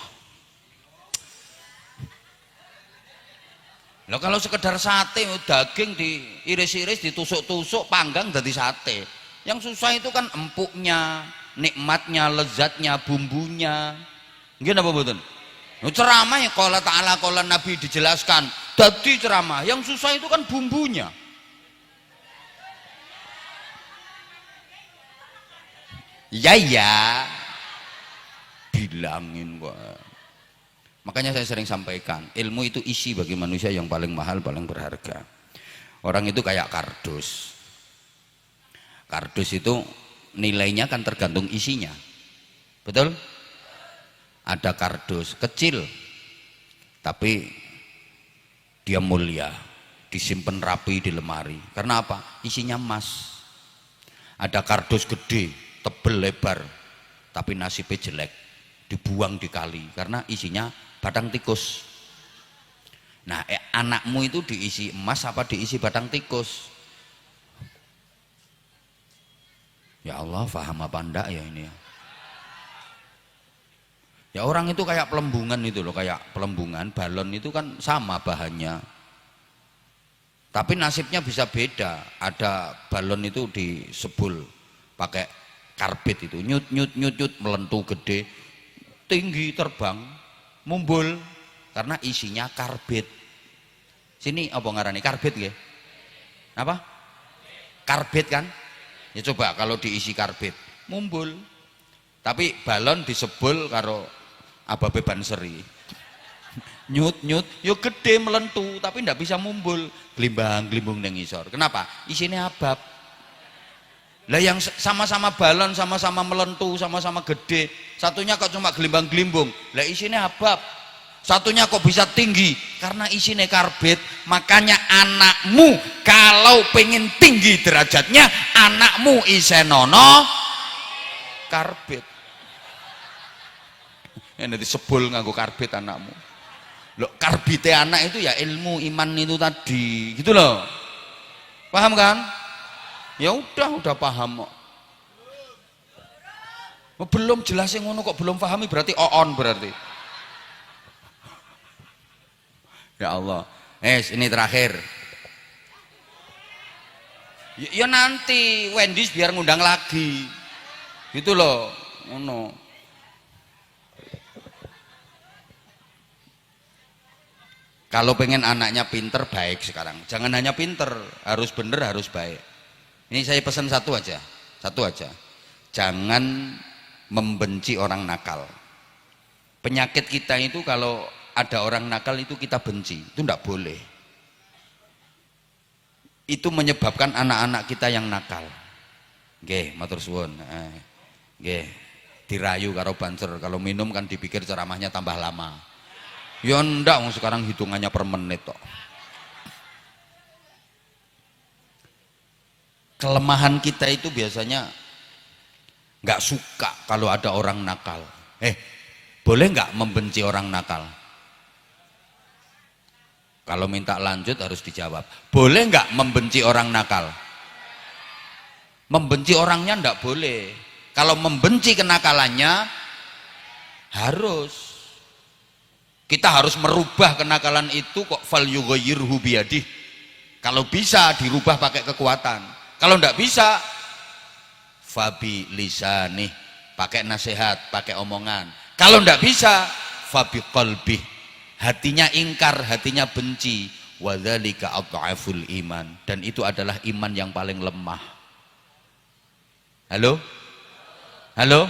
Lah kalau sekedar sate daging diiris-iris, ditusuk-tusuk, panggang jadi sate. Yang susah itu kan empuknya, nikmatnya, lezatnya, bumbunya. Nggih napa mboten? Ceramah ya qala ta'ala qala Nabi dijelaskan. Dadi ceramah, yang susah itu kan bumbunya. Ya bilangin kok. Makanya saya sering sampaikan, ilmu itu isi bagi manusia yang paling mahal, paling berharga. Orang itu kayak kardus. Kardus itu nilainya kan tergantung isinya. Betul? Ada kardus kecil tapi dia mulia, disimpan rapi di lemari. Karena apa? Isinya emas. Ada kardus gede, tebel, lebar, tapi nasibnya jelek, dibuang di kali karena isinya batang tikus. Nah, anakmu itu diisi emas apa diisi batang tikus? Ya Allah, paham apa enggak ya ini ya? Ya orang itu kayak pelembungan itu loh, kayak pelembungan, balon itu kan sama bahannya. Tapi nasibnya bisa beda. Ada balon itu disebul pakai karbit itu, nyut melentu gede, tinggi terbang, mumbul karena isinya karbit. Sini apa ngarani karbit nggih? Apa? Karbit kan? Ya coba kalau diisi karbit, mumbul. Tapi balon disebul karo ababe banseri. Nyut, yo gede melentu tapi ndak bisa mumbul, glimbang-glimbung nang isor. Kenapa? Isinya abab. Lah yang sama-sama balon, sama-sama melentu, sama-sama gede, satunya kok cuma glimbang-glimbung. Lah isinya abab. Satunya kok bisa tinggi karena isinya karbit. Makanya anakmu kalau pengen tinggi derajatnya, anakmu isenono karbit. Yang disebul nganggo karbit anakmu. Loh, karbite anak itu ya ilmu iman itu tadi, gitu loh. Paham kan? Ya udah paham kok. Oh, belum jelasin ngono kok belum pahami berarti on berarti. Ya Allah. Ini terakhir. Ya nanti Wendy's biar ngundang lagi. Gitu loh. Ngono. Kalau pengen anaknya pinter, baik sekarang. Jangan hanya pinter, harus bener, harus baik. Ini saya pesan satu aja. Jangan membenci orang nakal. Penyakit kita itu kalau ada orang nakal itu kita benci, itu tidak boleh. Itu menyebabkan anak-anak kita yang nakal. Nggih, matur suwun. Nggih, dirayu karo banser, kalau minum kan dipikir ceramahnya tambah lama. Ya ndak, sekarang hitungannya per menit kok. Kelemahan kita itu biasanya nggak suka kalau ada orang nakal. Boleh nggak membenci orang nakal? Kalau minta lanjut harus dijawab. Boleh nggak membenci orang nakal? Membenci orangnya nggak boleh. Kalau membenci kenakalannya harus. Kita harus merubah kenakalan itu kok, fal yughayyirhu biyadih. Kalau bisa dirubah pakai kekuatan. Kalau nggak bisa, fabi lisanih, pakai nasihat, pakai omongan. Kalau nggak bisa, fabi qalbih, hatinya ingkar, hatinya benci. Wadzalika adhaful iman, dan itu adalah iman yang paling lemah. Halo? Halo?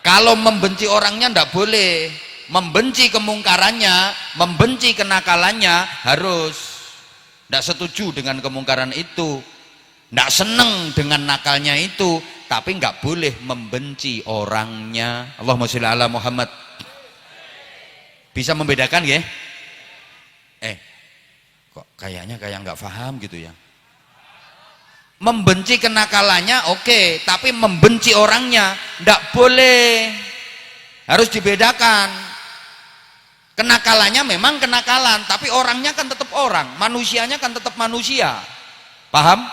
Kalau membenci orangnya ndak boleh, membenci kemungkarannya, membenci kenakalannya harus. Ndak setuju dengan kemungkaran itu, ndak seneng dengan nakalnya itu, tapi nggak boleh membenci orangnya. Allahumma sholli ala Muhammad. Bisa membedakan ya? Kok kayaknya kayak nggak paham gitu ya. Membenci kenakalannya oke, tapi membenci orangnya ndak boleh. Harus dibedakan. Kenakalannya memang kenakalan, tapi orangnya kan tetap orang, manusianya kan tetap manusia. Paham?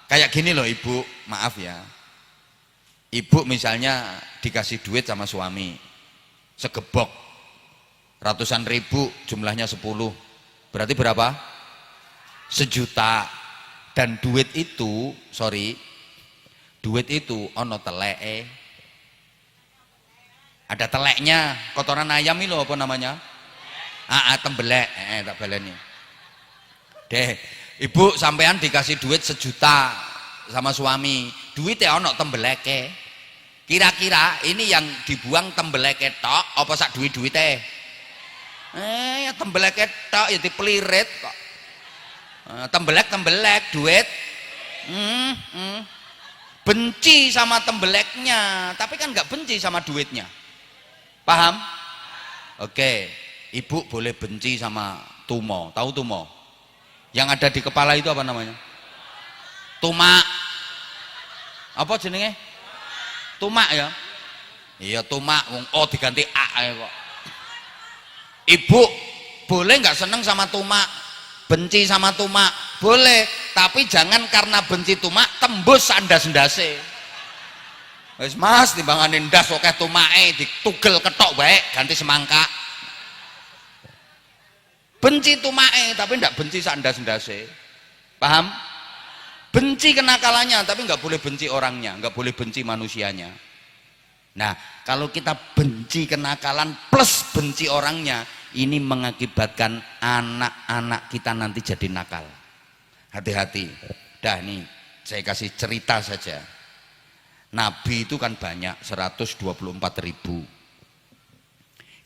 Kayak gini loh ibu, maaf ya. Ibu misalnya dikasih duit sama suami, segebok, ratusan ribu, jumlahnya 10. Berarti berapa? 1 juta. Dan duit itu, duit itu ono teleke. Ada teleknya, kotoran ayam itu apa namanya? Tembelek, tak baleni. Deh, ibu sampean dikasih duit 1 juta sama suami, duitnya ono tembeleke. Kira-kira ini yang dibuang tembeleke tok apa sak duit-duitnya? Ya tembeleke tok ya dipelirit kok. Tembelek duit. Benci sama tembeleknya, tapi kan nggak benci sama duitnya. Paham? Oke, ibu boleh benci sama tumo. Tahu tumo? Yang ada di kepala itu apa namanya? Tumak. Apa jenenge? Tumak ya? Iya tumak. Diganti A ya kok. Ibu boleh nggak seneng sama tumak? Benci sama tumak boleh, tapi jangan karena benci tumak tembus ndas-ndase. Wis Mas, timbangane ndas akeh tumake ditugel ketok bae ganti semangka. Benci tumake tapi ndak benci sak ndas-ndase. Paham? Benci kenakalannya tapi nggak boleh benci orangnya, nggak boleh benci manusianya. Nah, kalau kita benci kenakalan plus benci orangnya, ini mengakibatkan anak-anak kita nanti jadi nakal. Hati-hati. Dah nih, saya kasih cerita saja. Nabi itu kan banyak, 124.000.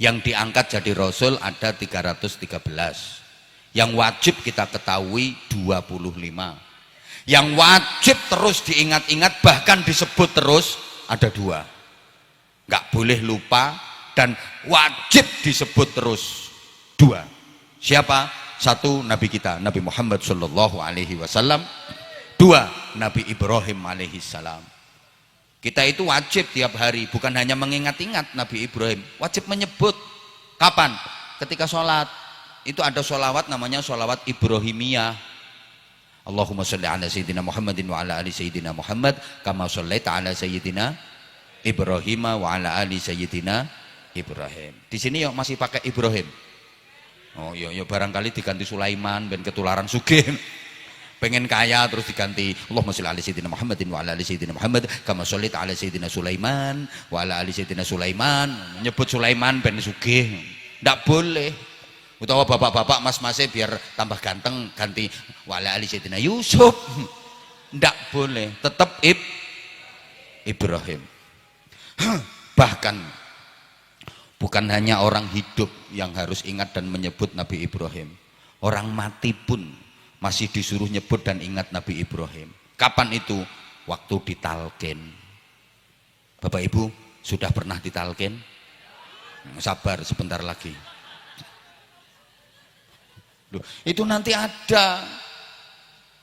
Yang diangkat jadi Rasul ada 313. Yang wajib kita ketahui 25. Yang wajib terus diingat-ingat, bahkan disebut terus ada 2. Nggak boleh lupa dan wajib disebut terus 2. Siapa? 1 Nabi kita, Nabi Muhammad Shallallahu Alaihi Wasallam. 2 Nabi Ibrahim Alaihi Salam. Kita itu wajib tiap hari, bukan hanya mengingat-ingat Nabi Ibrahim, wajib menyebut. Kapan? Ketika sholat. Itu ada sholawat namanya sholawat Ibrahimiyah. Allahumma sholli ala Sayyidina Muhammadin wa ala ali Sayyidina Muhammad kama shollaita ala Sayyidina Ibrahim wa ala ali Sayyidina Ibrahim. Di sini yuk masih pakai Ibrahim. Oh iya barangkali diganti Sulaiman ben ketularan sugih. Pengen kaya terus diganti Allahumma sholli ala Sayyidina Muhammadin wa ala ali Sayyidina Muhammad kama shollaita ala Sayyidina Sulaiman wa ala ali Sayyidina Sulaiman. Nyebut Sulaiman ben sugih. Ndak boleh. Utawa bapak-bapak mas-masnya biar tambah ganteng ganti wa ala ali Sayyidina Yusuf. Ndak boleh. Tetap Ibrahim. Bahkan bukan hanya orang hidup yang harus ingat dan menyebut Nabi Ibrahim, orang mati pun masih disuruh nyebut dan ingat Nabi Ibrahim. Kapan itu? Waktu ditalkin. Bapak Ibu sudah pernah ditalkin? Sabar sebentar lagi. Duh, itu nanti ada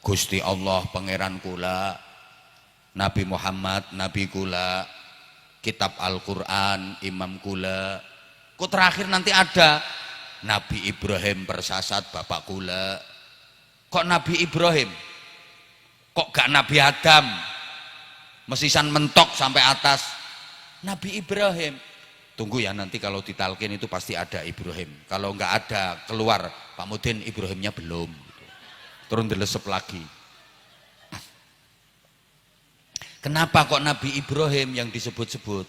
Gusti Allah pangeran kula Nabi Muhammad, Nabi kula, kitab Al-Quran, Imam kula. Kok terakhir nanti ada Nabi Ibrahim bersasat bapak kula. Kok Nabi Ibrahim? Kok gak Nabi Adam? Mesisan mentok sampai atas. Nabi Ibrahim. Tunggu ya, nanti kalau ditalkin itu pasti ada Ibrahim. Kalau nggak ada keluar Pak Mudin, Ibrahimnya belum. Turun dilesep lagi. Kenapa kok Nabi Ibrahim yang disebut-sebut?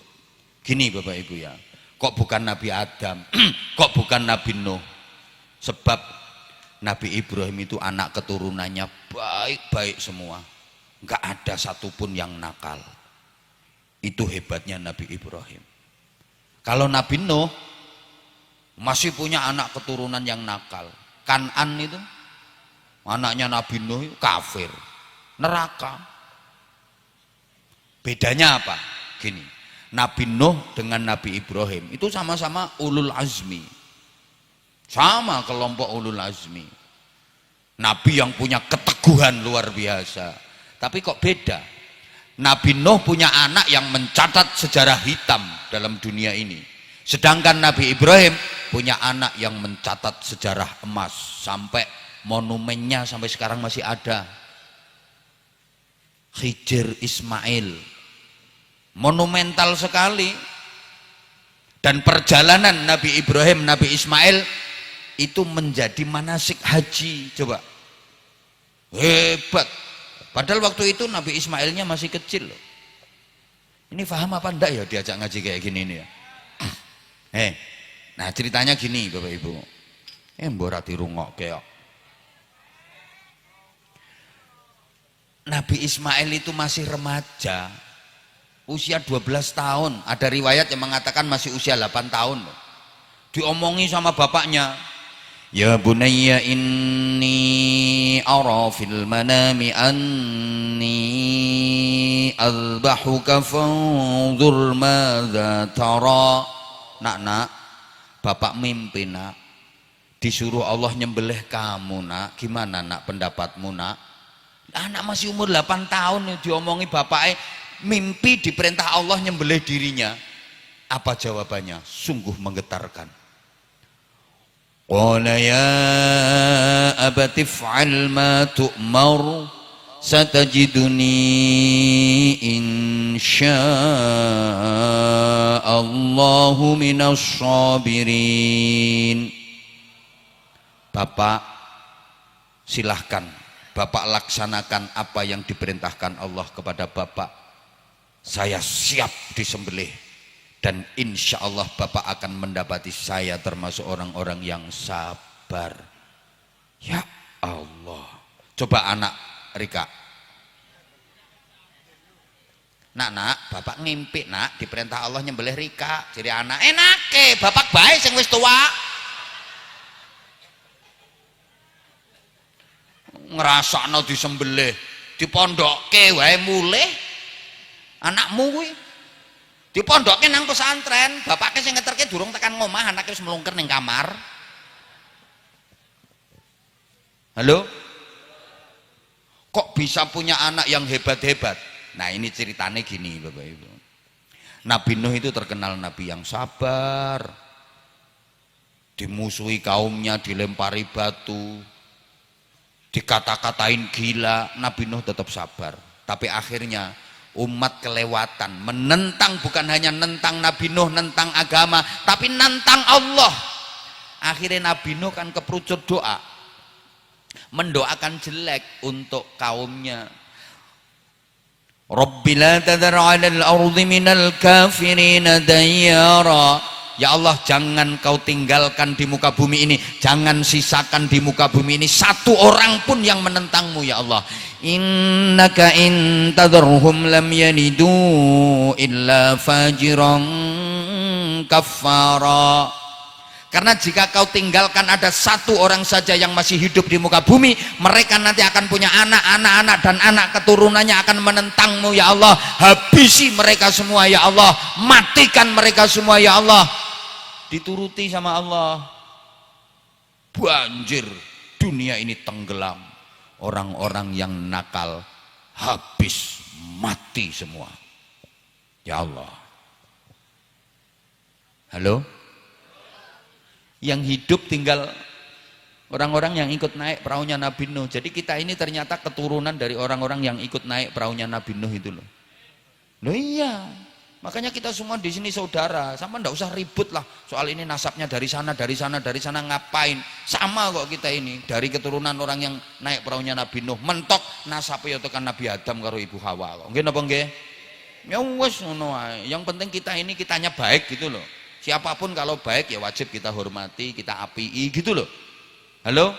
Gini Bapak Ibu ya, kok bukan Nabi Adam, kok bukan Nabi Nuh? Sebab Nabi Ibrahim itu anak keturunannya baik-baik semua, nggak ada satupun yang nakal. Itu hebatnya Nabi Ibrahim. Kalau Nabi Nuh masih punya anak keturunan yang nakal. Kanan itu anaknya Nabi Nuh kafir, neraka. Bedanya apa? Gini, Nabi Nuh dengan Nabi Ibrahim itu sama-sama ulul azmi, sama kelompok ulul azmi, Nabi yang punya keteguhan luar biasa. Tapi kok beda? Nabi Nuh punya anak yang mencatat sejarah hitam dalam dunia ini, sedangkan Nabi Ibrahim punya anak yang mencatat sejarah emas, sampai monumennya sampai sekarang masih ada. Khidir Ismail, monumental sekali. Dan perjalanan Nabi Ibrahim, Nabi Ismail itu menjadi manasik haji. Coba, hebat. Padahal waktu itu Nabi Ismailnya masih kecil loh. Ini paham apa enggak ya diajak ngaji kayak gini nih ya? Nah ceritanya gini Bapak Ibu. Mborati rungok keok. Nabi Ismail itu masih remaja, usia 12 tahun. Ada riwayat yang mengatakan masih usia 8 tahun. Diomongi sama bapaknya, ya bunayya inni ara fil manami anni azbahuka fanzur madza tara. Nak, bapak mimpi nak, disuruh Allah nyembelih kamu nak. Gimana nak pendapatmu nak? Anak masih umur 8 tahun diomongi bapaknya, mimpi diperintah Allah nyembelih dirinya. Apa jawabannya? Sungguh menggetarkan. Qala ya abati fa'al ma tu'mar satajiduni insya'allahu minas sabirin. Bapak silahkan Bapak laksanakan apa yang diperintahkan Allah kepada Bapak. Saya siap disembelih, dan insya Allah Bapak akan mendapati saya termasuk orang-orang yang sabar. Ya Allah. Coba anak Rika. Nak, Bapak ngimpi nak diperintah Allah nyembelih Rika. Jadi anak enake, Bapak baik sing wis tua. Ngrasakno disembelih, dipondokke wae mulih. Anakmu kuwi dipondokke nang pesantren, bapaknya sing ngeterke durung tekan ngomah, anaknya wis mlungker ning kamar. Halo? Kok bisa punya anak yang hebat-hebat? Nah, ini ceritanya gini Bapak Ibu. Nabi Nuh itu terkenal nabi yang sabar. Dimusuhi kaumnya, dilempari batu, dikata-katain gila, Nabi Nuh tetap sabar. Tapi akhirnya umat kelewatan, menentang, bukan hanya nentang Nabi Nuh, nentang agama, tapi nentang Allah. Akhirnya Nabi Nuh kan keprucut doa, mendoakan jelek untuk kaumnya. Rabbi la tadhar 'alal ardi minal kafirina dayyara. Ya Allah, jangan kau tinggalkan di muka bumi ini, jangan sisakan di muka bumi ini satu orang pun yang menentangmu ya Allah. Innaka in tadharhum lam yalidu illa fajiran kafara. Karena jika kau tinggalkan ada satu orang saja yang masih hidup di muka bumi, mereka nanti akan punya anak-anak dan anak keturunannya akan menentangmu ya Allah. Habisi mereka semua ya Allah, matikan mereka semua ya Allah. Dituruti sama Allah, banjir, dunia ini tenggelam, orang-orang yang nakal habis mati semua. Ya Allah. Halo? Yang hidup tinggal orang-orang yang ikut naik perahunya Nabi Nuh. Jadi kita ini ternyata keturunan dari orang-orang yang ikut naik perahunya Nabi Nuh itu loh. Loh iya. Makanya kita semua di sini saudara, sama ndak usah ribut lah soal ini nasabnya dari sana, ngapain? Sama kok kita ini dari keturunan orang yang naik perahunya Nabi Nuh. Mentok nasabnya tekan Nabi Adam karo Ibu Hawa kok. Nggih napa nggih? Ya wis ngono ae. Yang penting kita ini kitanya baik gitu loh. Siapapun kalau baik ya wajib kita hormati, kita apii gitu loh. Halo?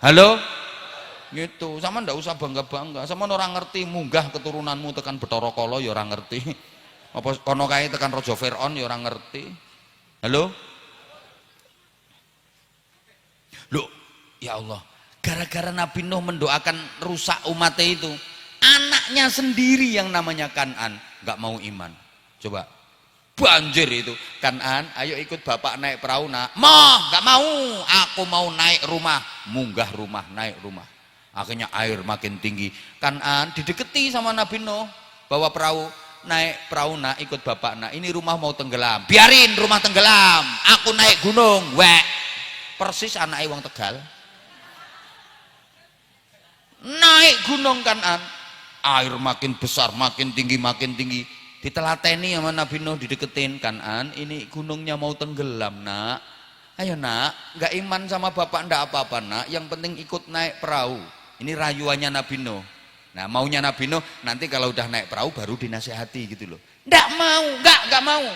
Halo? Gitu. Sama ndak usah bangga-bangga. Sama orang ngerti munggah keturunanmu tekan Bathara Kala ya orang ngerti. Apa kono kae tekan Raja Fir'aun ya ora ngerti. Halo? Loh, ya Allah, gara-gara Nabi Nuh mendoakan rusak umatnya itu, anaknya sendiri yang namanya Kan'an nggak mau iman. Coba banjir itu. Kan'an, ayo ikut bapak naik perahu nak. Mah, nggak mau. Aku mau naik rumah. Munggah rumah, naik rumah. Akhirnya air makin tinggi. Kan'an dideketi sama Nabi Nuh, bawa perahu. Naik perahu nak, ikut bapak nak, ini rumah mau tenggelam, biarin rumah tenggelam, aku naik gunung. Wek, persis anak wong Tegal naik gunung Kan'an, air makin besar, makin tinggi, ditelateni sama Nabi Nuh, dideketin. Kan'an, ini gunungnya mau tenggelam nak, ayo nak, nggak iman sama bapak ndak apa-apa nak, yang penting ikut naik perahu. Ini rayuannya Nabi Nuh. Nah maunya Nabi Nuh nanti kalau udah naik perahu baru dinasehati gitu loh. Nggak mau, nggak mau.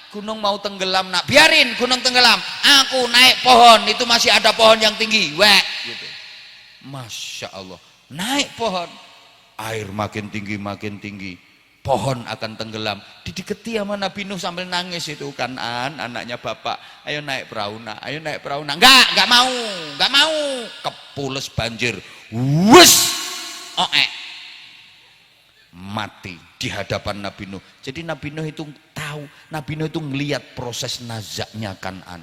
Gunung mau tenggelam nak, biarin gunung tenggelam. Aku naik pohon, itu masih ada pohon yang tinggi. Wek, gitu. Masya Allah, naik pohon, air makin tinggi. Pohon akan tenggelam. Dideketi sama Nabi Nuh sambil nangis itu. Kan'an, anaknya bapak, ayo naik perahu nak, ayo naik perahu nak. Nggak mau. Kepules banjir. Wus, mati di hadapan Nabi Nuh. Jadi Nabi Nuh itu tahu, Nabi Nuh itu ngelihat proses nazaknya Kan'an.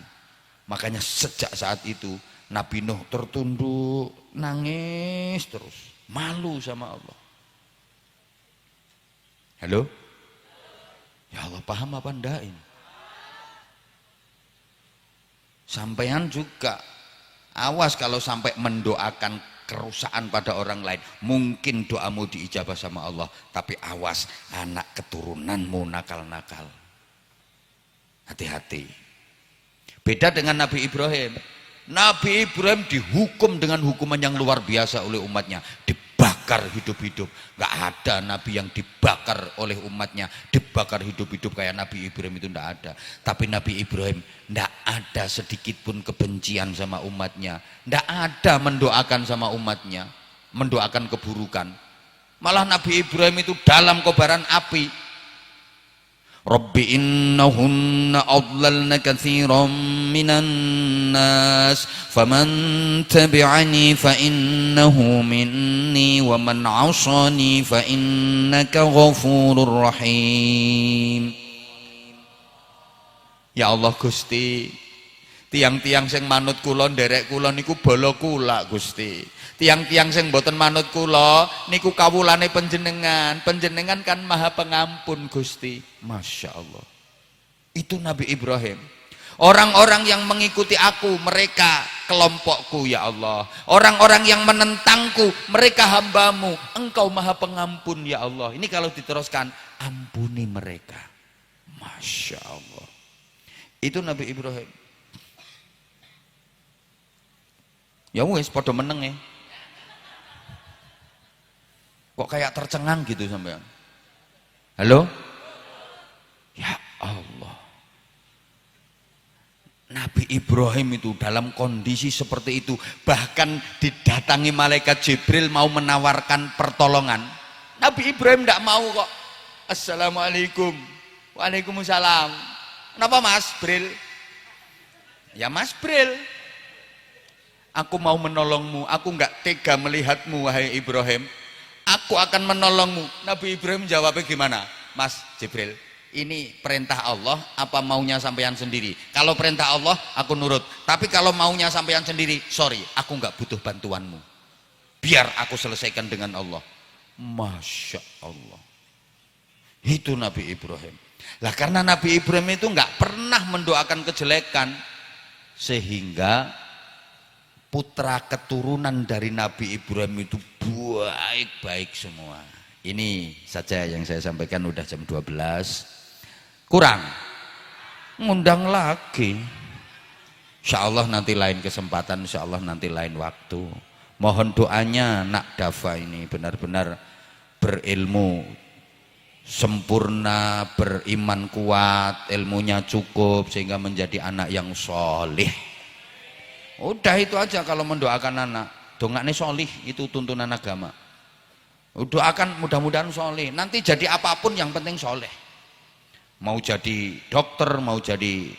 Makanya sejak saat itu Nabi Nuh tertunduk, nangis terus, malu sama Allah. Halo? Ya Allah, paham apa enggak ini? Sampean juga awas kalau sampai mendoakan kerusakan pada orang lain. Mungkin doamu diijabah sama Allah, tapi awas anak keturunanmu nakal-nakal. Hati-hati. Beda dengan Nabi Ibrahim. Nabi Ibrahim dihukum dengan hukuman yang luar biasa oleh umatnya, dibakar hidup-hidup. Gak ada nabi yang dibakar oleh umatnya, dibakar hidup-hidup kayak Nabi Ibrahim, itu ndak ada. Tapi Nabi Ibrahim ndak ada sedikit pun kebencian sama umatnya, ndak ada mendoakan sama umatnya, mendoakan keburukan. Malah Nabi Ibrahim itu dalam kobaran api, Rabbi innahunna adlalna katsiran minan nas faman tabi'ani fa innahu minni wa man 'asani fa innaka ghafurur rahim. Ya Allah Gusti, tiang-tiang sing manut kula nderek kula niku bala kula Gusti. Tiang-tiang sing mboten manut kula niku kawulane panjenengan. Panjenengan kan Maha Pengampun Gusti. Masya Allah. Itu Nabi Ibrahim. Orang-orang yang mengikuti aku, mereka kelompokku ya Allah. Orang-orang yang menentangku, mereka hambamu. Engkau Maha Pengampun ya Allah. Ini kalau diteruskan, ampuni mereka. Masya Allah. Itu Nabi Ibrahim. Ya wis padha meneng ya. Kok kayak tercengang gitu sampean? Halo? Ya Allah. Nabi Ibrahim itu dalam kondisi seperti itu, bahkan didatangi malaikat Jibril mau menawarkan pertolongan. Nabi Ibrahim tidak mau kok. Assalamualaikum. Waalaikumsalam. Kenapa Mas Bril? Ya Mas Bril, aku mau menolongmu, aku nggak tega melihatmu wahai Ibrahim. Aku akan menolongmu. Nabi Ibrahim jawabnya gimana? Mas Jibril, ini perintah Allah apa maunya sampean sendiri? Kalau perintah Allah aku nurut, tapi kalau maunya sampean sendiri, sorry, aku nggak butuh bantuanmu. Biar aku selesaikan dengan Allah. Masya Allah. Itu Nabi Ibrahim. Lah karena Nabi Ibrahim itu nggak pernah mendoakan kejelekan, sehingga putra keturunan dari Nabi Ibrahim itu baik-baik semua. Ini saja yang saya sampaikan, udah jam 12. Kurang. Ngundang lagi. Insya Allah nanti lain kesempatan, insya Allah nanti lain waktu. Mohon doanya nak Dafa ini benar-benar berilmu sempurna, beriman kuat, ilmunya cukup sehingga menjadi anak yang solih. Udah itu aja kalau mendoakan anak. Dongaknya solih, itu tuntunan agama. Doakan mudah-mudahan solih. Nanti jadi apapun yang penting soleh. Mau jadi dokter, mau jadi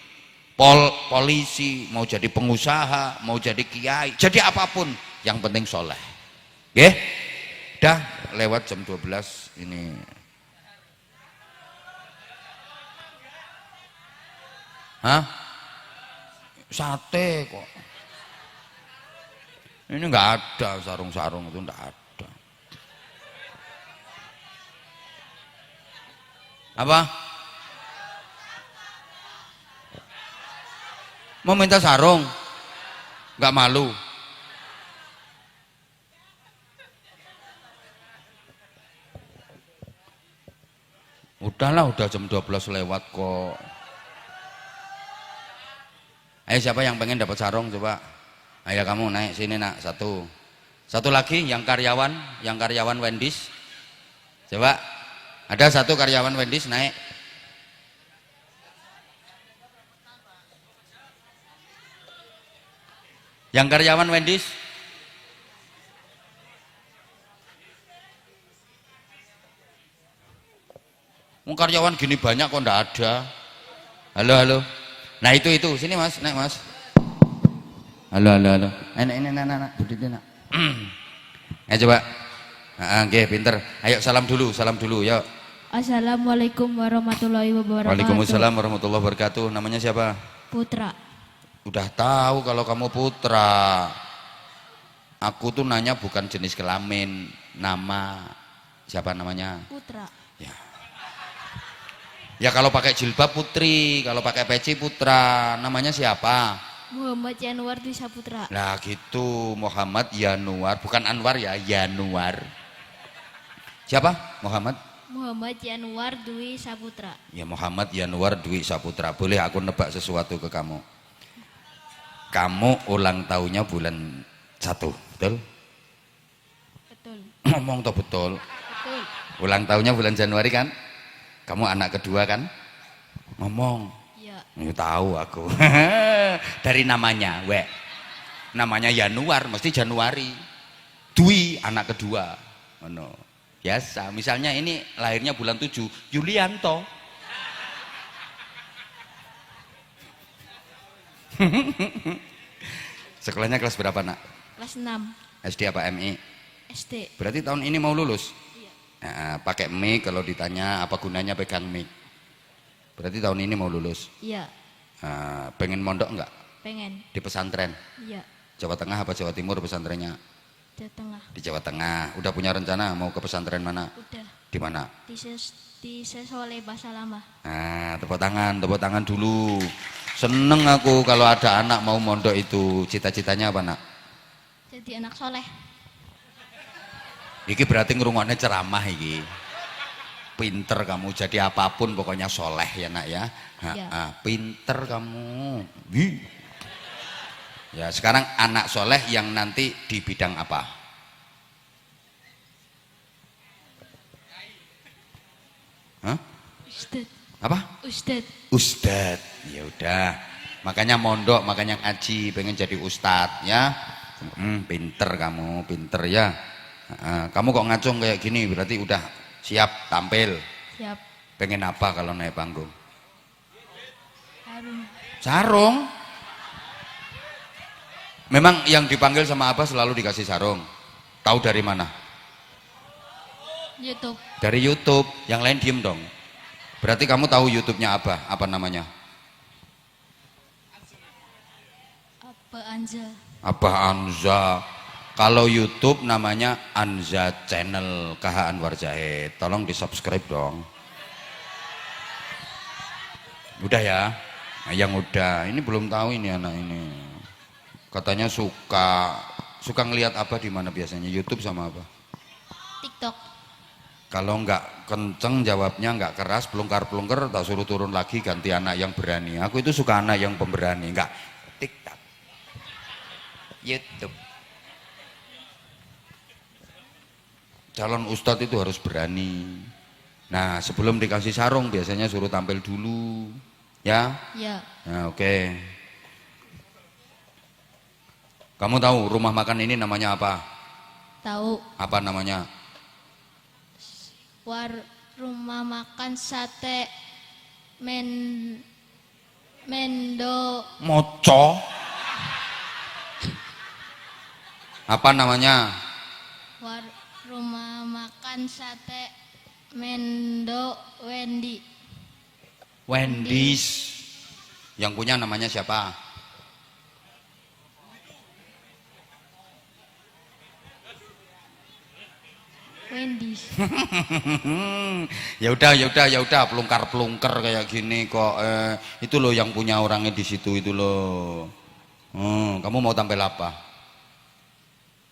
polisi, mau jadi pengusaha, mau jadi kiai, jadi apapun yang penting soleh. Oke? Dah lewat jam 12 ini. Hah? Sate kok. Ini nggak ada sarung-sarung, itu nggak ada. Apa? Mau minta sarung? Nggak malu? Udahlah, udah jam 12 lewat kok. Ayo siapa yang pengen dapat sarung coba? Ayo kamu naik sini nak, satu. Satu lagi yang karyawan Wendy's. Coba. Ada satu karyawan Wendy's naik. Yang karyawan Wendy's. Karyawan gini banyak kok ndak ada. Halo, halo. Nah itu sini mas, naik mas. Halo, halo, halo. Ini, nak, berdiri nak. Ayo coba. Oke, pinter. Ayo salam dulu, yuk. Assalamualaikum warahmatullahi wabarakatuh. Waalaikumsalam warahmatullahi wabarakatuh. Namanya siapa? Putra. Udah tahu kalau kamu Putra. Aku tuh nanya bukan jenis kelamin, nama. Siapa namanya? Putra. Ya. Ya kalau pakai jilbab Putri, kalau pakai peci Putra. Namanya siapa? Muhammad Yanuar Dwi Saputra. Nah gitu, Muhammad Yanuar, bukan Anwar ya, Yanuar. Siapa? Muhammad Yanuar Dwi Saputra. Ya Muhammad Yanuar Dwi Saputra. Boleh aku nebak sesuatu ke kamu? Kamu ulang tahunnya bulan 1, betul? Betul. Ngomong toh betul. Betul. Ulang tahunnya bulan Januari kan? Kamu anak kedua kan? Ngomong. Iya. Tahu aku. Dari namanya, namanya Yanuar, mesti Januari. Dwi anak kedua. Ono. Biasa. Misalnya ini lahirnya bulan 7, Yulianto. Sekolahnya kelas berapa nak? Kelas 6. SD apa MI? SD. Berarti tahun ini mau lulus? Iya. Nah, pakai mic, kalau ditanya apa gunanya pegang mic. Berarti tahun ini mau lulus? Iya. Nah, pengen mondok enggak? Pengen. Di pesantren? Iya. Jawa Tengah apa Jawa Timur pesantrennya? Jawa Tengah. Di Jawa Tengah. Udah punya rencana mau ke pesantren mana? Udah. Di mana? Di Sesoleh Bahasa Lama. Nah, tepuk tangan dulu. Seneng aku kalau ada anak mau mondok itu. Cita-citanya apa nak? Jadi anak soleh. Iki berarti ngerungoknya ceramah iki. Pinter kamu, jadi apapun pokoknya soleh ya nak ya. Ya. Pinter kamu. Wih. Ya sekarang anak soleh yang nanti di bidang apa? Hah? Ustad. Apa? Ustad. Ustad. Ya udah. Makanya mondok, makanya ngaji, pengen jadi ustad ya. Pinter kamu, pinter ya. Kamu kok ngacung kayak gini, berarti udah siap tampil. Siap. Pengen apa kalau naik panggung? Harum. Sarung. Memang yang dipanggil sama Abah selalu dikasih sarung. Tahu dari mana? YouTube. Dari YouTube. Yang lain diem dong. Berarti kamu tahu YouTube-nya Abah, apa namanya? Apa Anza? Abah Anza. Kalau YouTube namanya Anza Channel KH Anwar Zahid. Tolong di subscribe dong. Udah ya? Nah, yang udah. Ini belum tahu ini anak ini. Katanya suka ngelihat apa di mana biasanya? YouTube sama apa? TikTok. Kalau nggak kenceng jawabnya, nggak keras, pelungkar-pelungkar, tak suruh turun lagi, ganti anak yang berani. Aku itu suka anak yang pemberani, nggak TikTok, YouTube. Calon ustadz itu harus berani. Nah, sebelum dikasih sarung biasanya suruh tampil dulu, ya? Ya. Nah, oke. Kamu tahu rumah makan ini namanya apa? Tahu. Apa namanya? Rumah makan sate Mendo. Moco. Apa namanya? Rumah makan sate Mendo Wendy. Wendy's. Yang punya namanya siapa? Wendy's. Ya udah, pelungkar kayak gini kok. Itu loh yang punya orangnya di situ itu loh. Kamu mau tampil apa?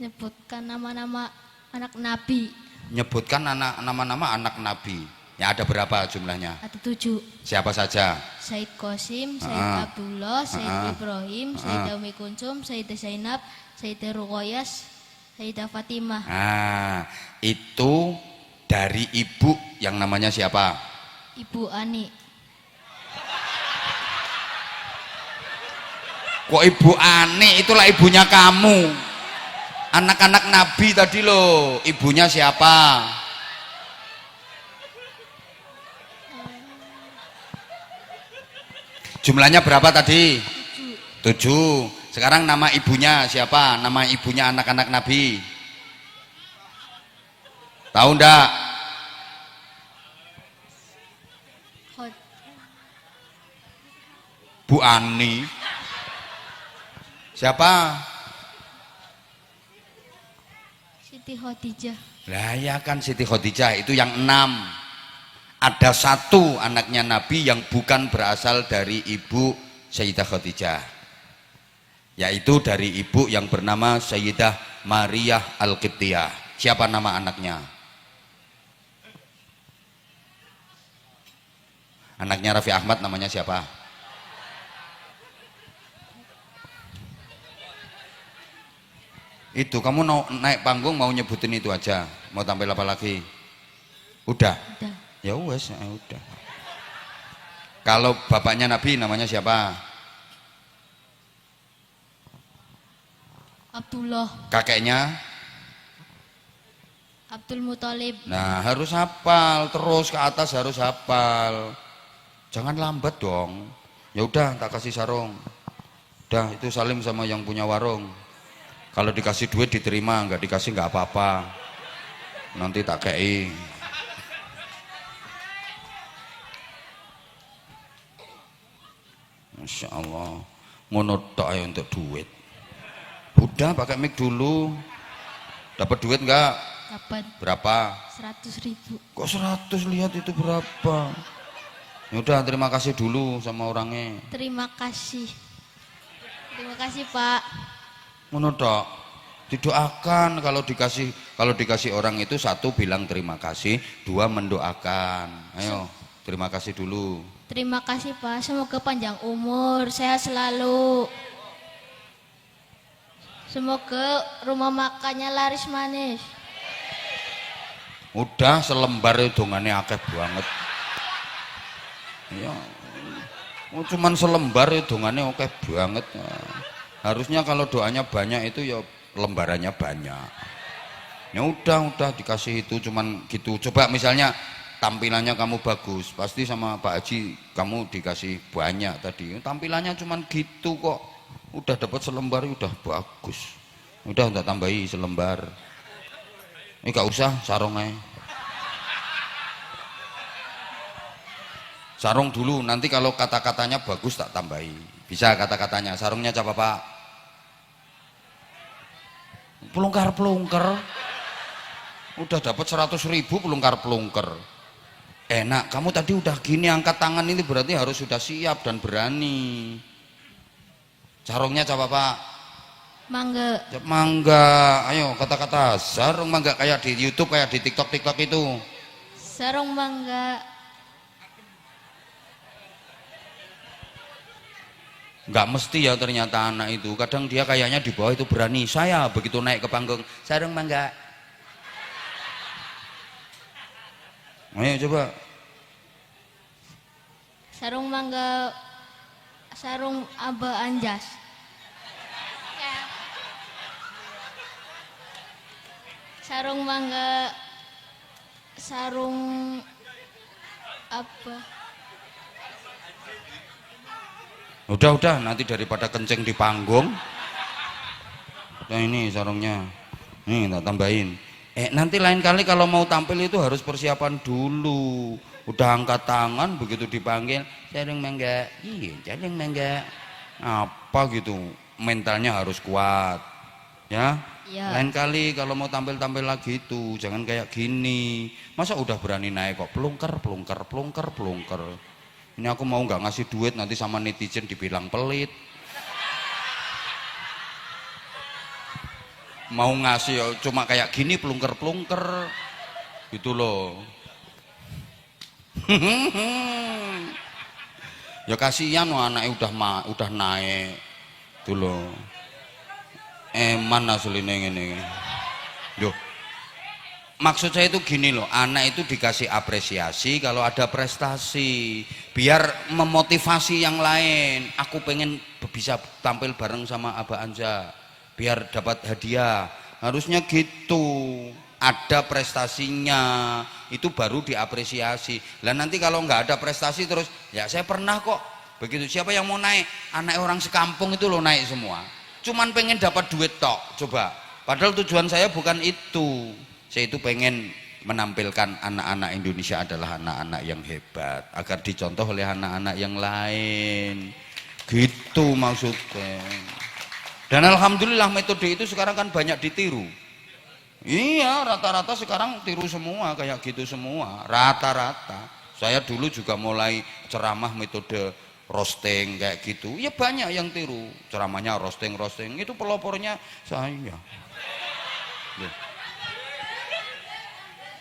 Nyebutkan nama-nama anak nabi. Nyebutkan nama-nama anak nabi. Ya ada berapa jumlahnya? Ada 7. Siapa saja? Said Qasim, Said Abdullah, Said Ibrahim, Sayyidah Umi Kulsum, Sayyidah Zainab, Sayyidah Ruqayyah, Sayyidah Fatimah. Nah, itu dari ibu yang namanya siapa? Ibu Ani. Kok Ibu Ani? Itulah ibunya kamu. Anak-anak Nabi tadi loh, ibunya siapa? Jumlahnya berapa tadi? 7. Sekarang nama ibunya siapa? Nama ibunya anak-anak Nabi. Tahu ndak? Bu Ani. Siapa? Siti Khadijah. Lah ya kan Siti Khadijah itu yang 6. Ada 1 anaknya Nabi yang bukan berasal dari ibu Sayyidah Khadijah, yaitu dari ibu yang bernama Sayyidah Maria Al-Qibtiyah. Siapa nama anaknya? Anaknya Raffi Ahmad namanya siapa? Itu kamu naik panggung mau nyebutin itu aja. Mau tampil apa lagi? Udah. Ya wes, udah. Kalau bapaknya Nabi namanya siapa? Abdullah. Kakeknya? Abdul Muthalib. Nah, harus hafal, terus ke atas harus hafal. Jangan lambat dong. Ya udah, tak kasih sarung. Udah, itu salim sama yang punya warung. Kalau dikasih duit diterima, nggak dikasih nggak apa-apa. Nanti tak kei. Masya Allah, ngono tok ayo untuk duit. Udah pakai mic dulu. Dapat duit nggak? Dapat. Berapa? 100.000. Kok 100, lihat itu berapa? Ya udah, terima kasih dulu sama orangnya. Terima kasih. Terima kasih Pak. Ngono tok. Didoakan kalau dikasih orang itu 1 bilang terima kasih, 2 mendoakan. Ayo, terima kasih dulu. Terima kasih Pak, semoga panjang umur, sehat selalu. Semoga rumah makannya laris manis. Udah selembar dongane akeh banget. Ya, cuman selembar dongane akeh banget. Harusnya kalau doanya banyak itu ya lembarannya banyak. Ya udah dikasih itu cuman gitu. Coba misalnya tampilannya kamu bagus, pasti sama Pak Haji kamu dikasih banyak tadi. Tampilannya cuman gitu kok, udah dapat selembar udah bagus. Udah tambahi selembar. Ini gak usah sarungnya. Sarung dulu, nanti kalau kata-katanya bagus tak tambahi. Bisa kata-katanya. Sarungnya siapa Pak? pelungkar-pelungker. Udah dapat 100.000 pelungkar-pelungker. Enak, kamu tadi udah gini angkat tangan ini berarti harus sudah siap dan berani. Sarungnya coba Pak. Mangga. Mangga, ayo kata-kata sarung mangga kayak di YouTube, kayak di TikTok itu. Sarung mangga. Nggak mesti ya ternyata anak itu. Kadang dia kayaknya di bawah itu berani. Saya begitu naik ke panggung, sarung mangga. Ayo coba. Sarung mangga. Sarung aba anjas. Sarung mangga. Sarung apa? Udah, nanti daripada kenceng di panggung. Nah ini sarungnya. Nih tak tambahin. Nanti lain kali kalau mau tampil itu harus persiapan dulu. Udah angkat tangan begitu dipanggil, sarung mangga. Iya, sarung mangga. Apa gitu. Mentalnya harus kuat. Ya? Ya. Lain kali kalau mau tampil-tampil lagi itu jangan kayak gini. Masa udah berani naik kok pelungker. Ini aku mau nggak ngasih duit nanti sama netizen dibilang pelit. Mau ngasih cuma kayak gini pelungker gitu loh. Ya kasihan anaknya udah naik tuh loh. Eman asline ngene. Yo. Maksud saya itu gini loh, anak itu dikasih apresiasi kalau ada prestasi, biar memotivasi yang lain. Aku pengen bisa tampil bareng sama Aba Anja, biar dapat hadiah. Harusnya gitu, ada prestasinya, itu baru diapresiasi. Lah nanti kalau nggak ada prestasi terus, ya saya pernah kok, begitu siapa yang mau naik, anak orang sekampung itu loh naik semua. Cuman pengen dapat duit tok, coba. Padahal tujuan saya bukan itu. Saya itu pengen menampilkan anak-anak Indonesia adalah anak-anak yang hebat agar dicontoh oleh anak-anak yang lain gitu maksudnya. Dan alhamdulillah metode itu sekarang kan banyak ditiru. Iya, rata-rata sekarang tiru semua kayak gitu semua, rata-rata. Saya dulu juga mulai ceramah metode roasting kayak gitu, ya banyak yang tiru ceramahnya roasting itu pelopornya saya.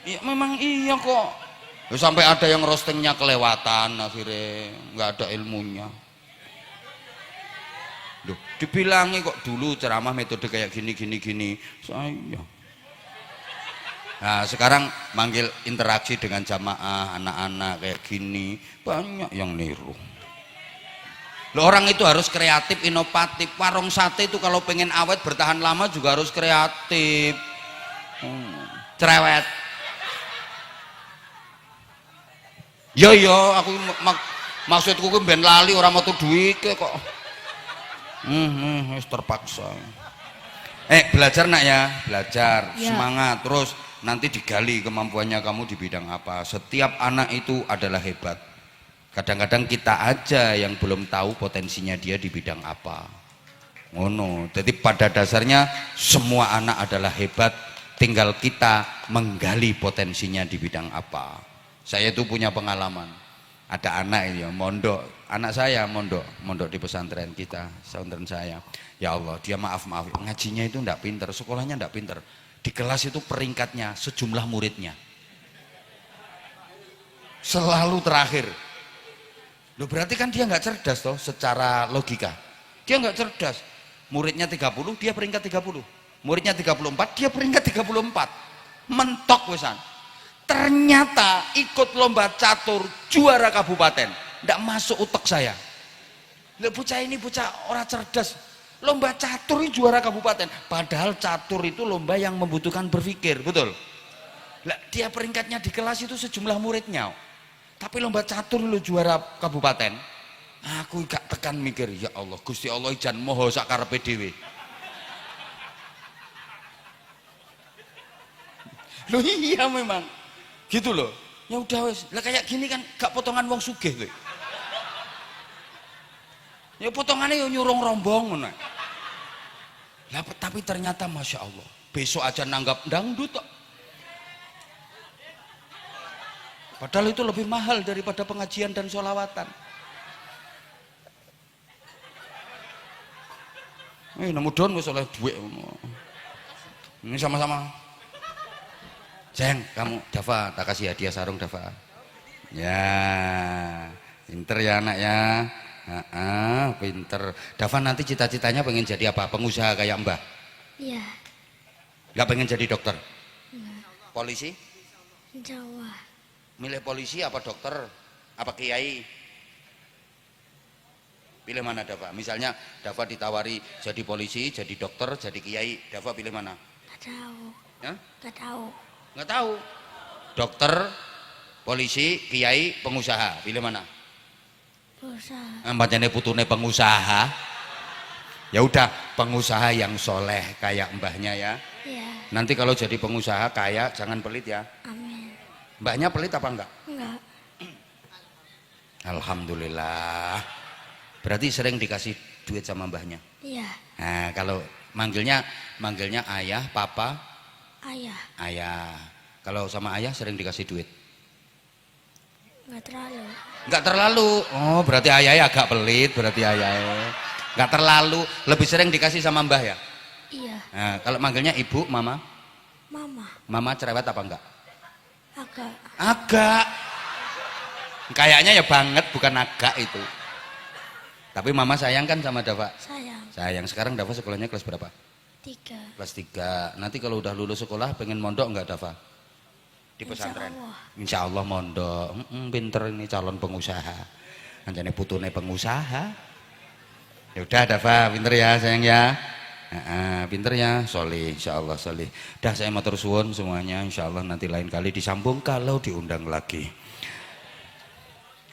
Iya memang iya kok. Ya, sampai ada yang roastingnya kelewatan akhirnya nggak ada ilmunya. Duh, dibilangi kok dulu ceramah metode kayak gini. Saya. Nah sekarang manggil interaksi dengan jamaah anak-anak kayak gini banyak yang niru. Loh, orang itu harus kreatif, inovatif. Warung sate itu kalau pengen awet bertahan lama juga harus kreatif. Cerewet. Yo aku maksudku ku ben lali orang metu duwike kok. Wis terpaksa. Belajar nak ya, belajar, Ya. semangat terus nanti digali kemampuannya kamu di bidang apa. Setiap anak itu adalah hebat. Kadang-kadang kita aja yang belum tahu potensinya dia di bidang apa. Ngono. Jadi pada dasarnya semua anak adalah hebat, tinggal kita menggali potensinya di bidang apa. Saya itu punya pengalaman, ada anak ini mondok, anak saya mondok di pesantren kita, pesantren saya. Ya Allah, dia maaf ngajinya itu enggak pinter, sekolahnya enggak pinter, di kelas itu peringkatnya sejumlah muridnya selalu terakhir. Loh berarti kan dia nggak cerdas toh secara logika, dia nggak cerdas. Muridnya 30, dia peringkat 30, muridnya 34, dia peringkat 34, mentok wesan. Ternyata ikut lomba catur juara kabupaten, ndak masuk utek saya. Lihat bocah ini bocah orang cerdas, lomba catur ini juara kabupaten, padahal catur itu lomba yang membutuhkan berpikir, betul? Lah dia peringkatnya di kelas itu sejumlah muridnya, tapi lomba catur lu juara kabupaten. Aku gak tekan mikir, ya Allah Gusti Allah ijan moho sakarepe dhewe. Loh iya memang gitu loh, ya udah wes lah kayak gini kan gak potongan wong sugih tuh ya potongannya ya nyurung rombong nah. Lah tapi ternyata Masya Allah besok aja nanggap dangdut kok. Padahal itu lebih mahal daripada pengajian dan sholawatan. Nemu don wis oleh duit. Ini sama-sama. Jeng, kamu Dava, tak kasih hadiah sarung Dava. Ya, pinter ya anak ya. Pinter. Dava nanti cita-citanya pengen jadi apa? Pengusaha kayak Mbah? Iya. Gak pengen jadi dokter? Enggak. Polisi? Jawa. Milih polisi apa dokter? Apa kiai? Pilih mana Dava? Misalnya Dava ditawari jadi polisi, jadi dokter, jadi kiai, Dava pilih mana? Gak tahu. Ya? Gak tahu. Nggak tahu. Dokter, polisi, kiai, pengusaha, pilih mana? Pengusaha. Mbaknya putune pengusaha. Ya udah, pengusaha yang soleh kayak mbahnya ya. Iya. Nanti kalau jadi pengusaha kaya jangan pelit ya. Amin. Mbahnya pelit apa enggak? Enggak. Alhamdulillah. Berarti sering dikasih duit sama mbahnya. Iya. Nah, kalau manggilnya ayah, papa, Ayah. ayah. Kalau sama ayah sering dikasih duit. Enggak terlalu. Enggak terlalu. Oh, berarti ayahnya agak pelit, berarti ayahnya. Enggak terlalu, lebih sering dikasih sama mbah ya? Iya. Nah, kalau manggilnya ibu, mama? Mama. Mama cerewet apa enggak? Agak. Agak. Kayaknya ya banget, bukan agak itu. Tapi mama sayang kan sama Dava? Sayang. Sayang. Sekarang Dava sekolahnya kelas berapa? 3. Kelas 3. Nanti kalau udah lulus sekolah pengen mondok enggak Dava? Di pesantren? Insya Allah mondok. Pinter ini calon pengusaha. Anjane putune pengusaha. Ya udah Dava, pinter ya sayang ya. Pinter ya, solih, insya Allah solih. Dah saya matur suwun semuanya, insya Allah nanti lain kali disambung kalau diundang lagi.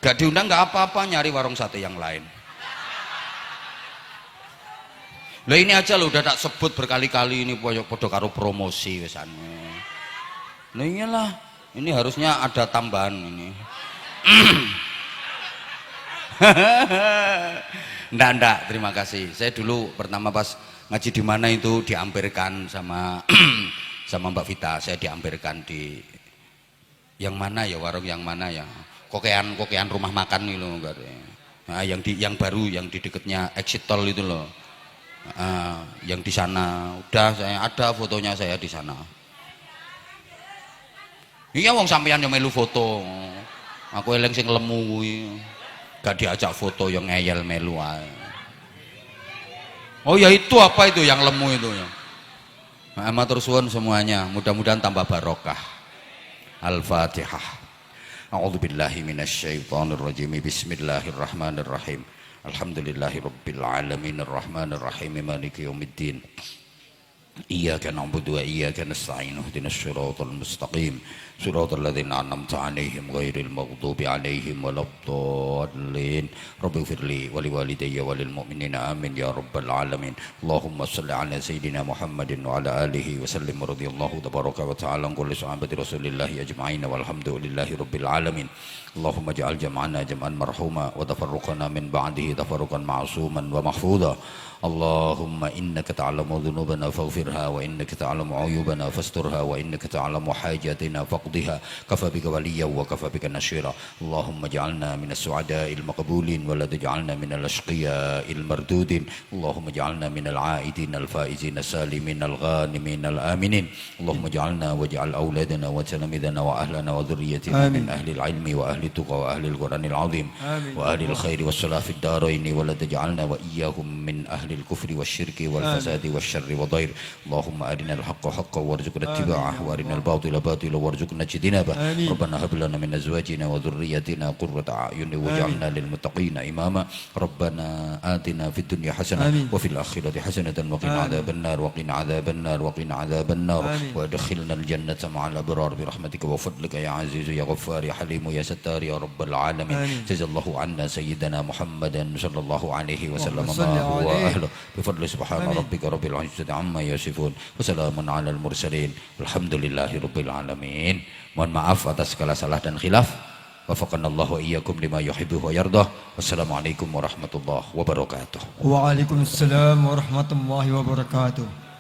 Gak diundang gak apa-apa, nyari warung sate yang lain. Lah ini aja lo udah tak sebut berkali-kali ini podo karo promosi wesane. Nah iyalah, ini harusnya ada tambahan ini. Ndak, terima kasih. Saya dulu pertama pas ngaji di mana itu diampirkan sama sama Mbak Vita. Saya diampirkan di yang mana ya, warung yang mana ya? Kokean rumah makan nih loh, nah, yang baru yang di dekatnya exit tol itu loh. Yang di sana udah saya ada fotonya saya di sana. Iya wong sampeyan yo melu foto. Aku eling sing lemu kuwi. Gak diajak foto yang ngeyel melu ae. Oh ya itu apa itu yang lemu itu ya. Matur suwun semuanya, mudah-mudahan tambah barokah. Al-Fatihah. A'udzubillahi minasyaitonirrajim. Bismillahirrahmanirrahim. Alhamdulillahirabbil alamin arrahmanir rahim maliki yaumiddin. Iyyaka na'budu wa iyyaka nasta'in ihdinas siratal mustaqim siratal ladzina an'amta 'alaihim ghairil maghdubi 'alaihim waladdallin. Rabbighfirli wa liwalidayya wa lil mu'minina amin ya rabbal alamin. Allahumma shalli 'ala sayidina Muhammadin wa 'ala alihi wa sallim radhiyallahu tabaraka wa ta'ala an kulli sahabati Rasulillah ajma'in walhamdulillahi rabbil alamin. Allahumma ja'al jam'ana jam'an marhuma wa tafarruqana min ba'dihi tafarruqan ma'suman wa mahfudha. Allahumma innaka ta'lamu dhunubana faghfirha wa innaka ta'lamu 'uyubana fasturha wa innaka ta'lamu hajatina faqdiha kafa bika waliyyan wa kafa bika nasira. Allahumma ja'alna minas su'ada'il maqbulin wa la taj'alna minal ashqiya'il mardudin. Allahumma ja'alna minal 'aidin al faizin salimin al ghanimin al aminin. Allahumma ja'alna waj'al auladana wa talamidana wa ahlana wa dhurriyyatina min ahli al ilmi wa ahli tuqa wa ahli al quranil 'azim wa ahli al khairi was salah fid darain wa la taj'alna wa iyyahum min ahli الكفر والشرك والفساد والشر والضير. اللهم أرنا الحق حقا وارزقنا اتباعه وأرنا الباطل باطلا وارزقنا اجتنابه. ربنا هب لنا من أزواجنا وذرياتنا قرة أعين واجعلنا للمتقين إماما. ربنا آتنا في الدنيا حسنة وفي الآخرة حسنة وقنا عذاب النار وقنا عذاب النار وقنا عذاب النار وادخلنا الجنة مع الأبرار برحمتك وفضلك يا عزيز يا غفار يا حليم يا ستار يا رب العالمين. جزا الله عنا سيدنا محمدا صلى الله عليه وسلم ما هو أهله بفضل سبحان ربك رب العزة عما يصفون وسلام على المرسلين alhamdulillahi rabbil alamin. Mohon maaf atas segala salah dan khilaf. Wafaqanallahu wa iyyakum lima yuhibbu wa yardah. Wassalamualaikum warahmatullahi wabarakatuh. Waalaikumsalam warahmatullahi wabarakatuh.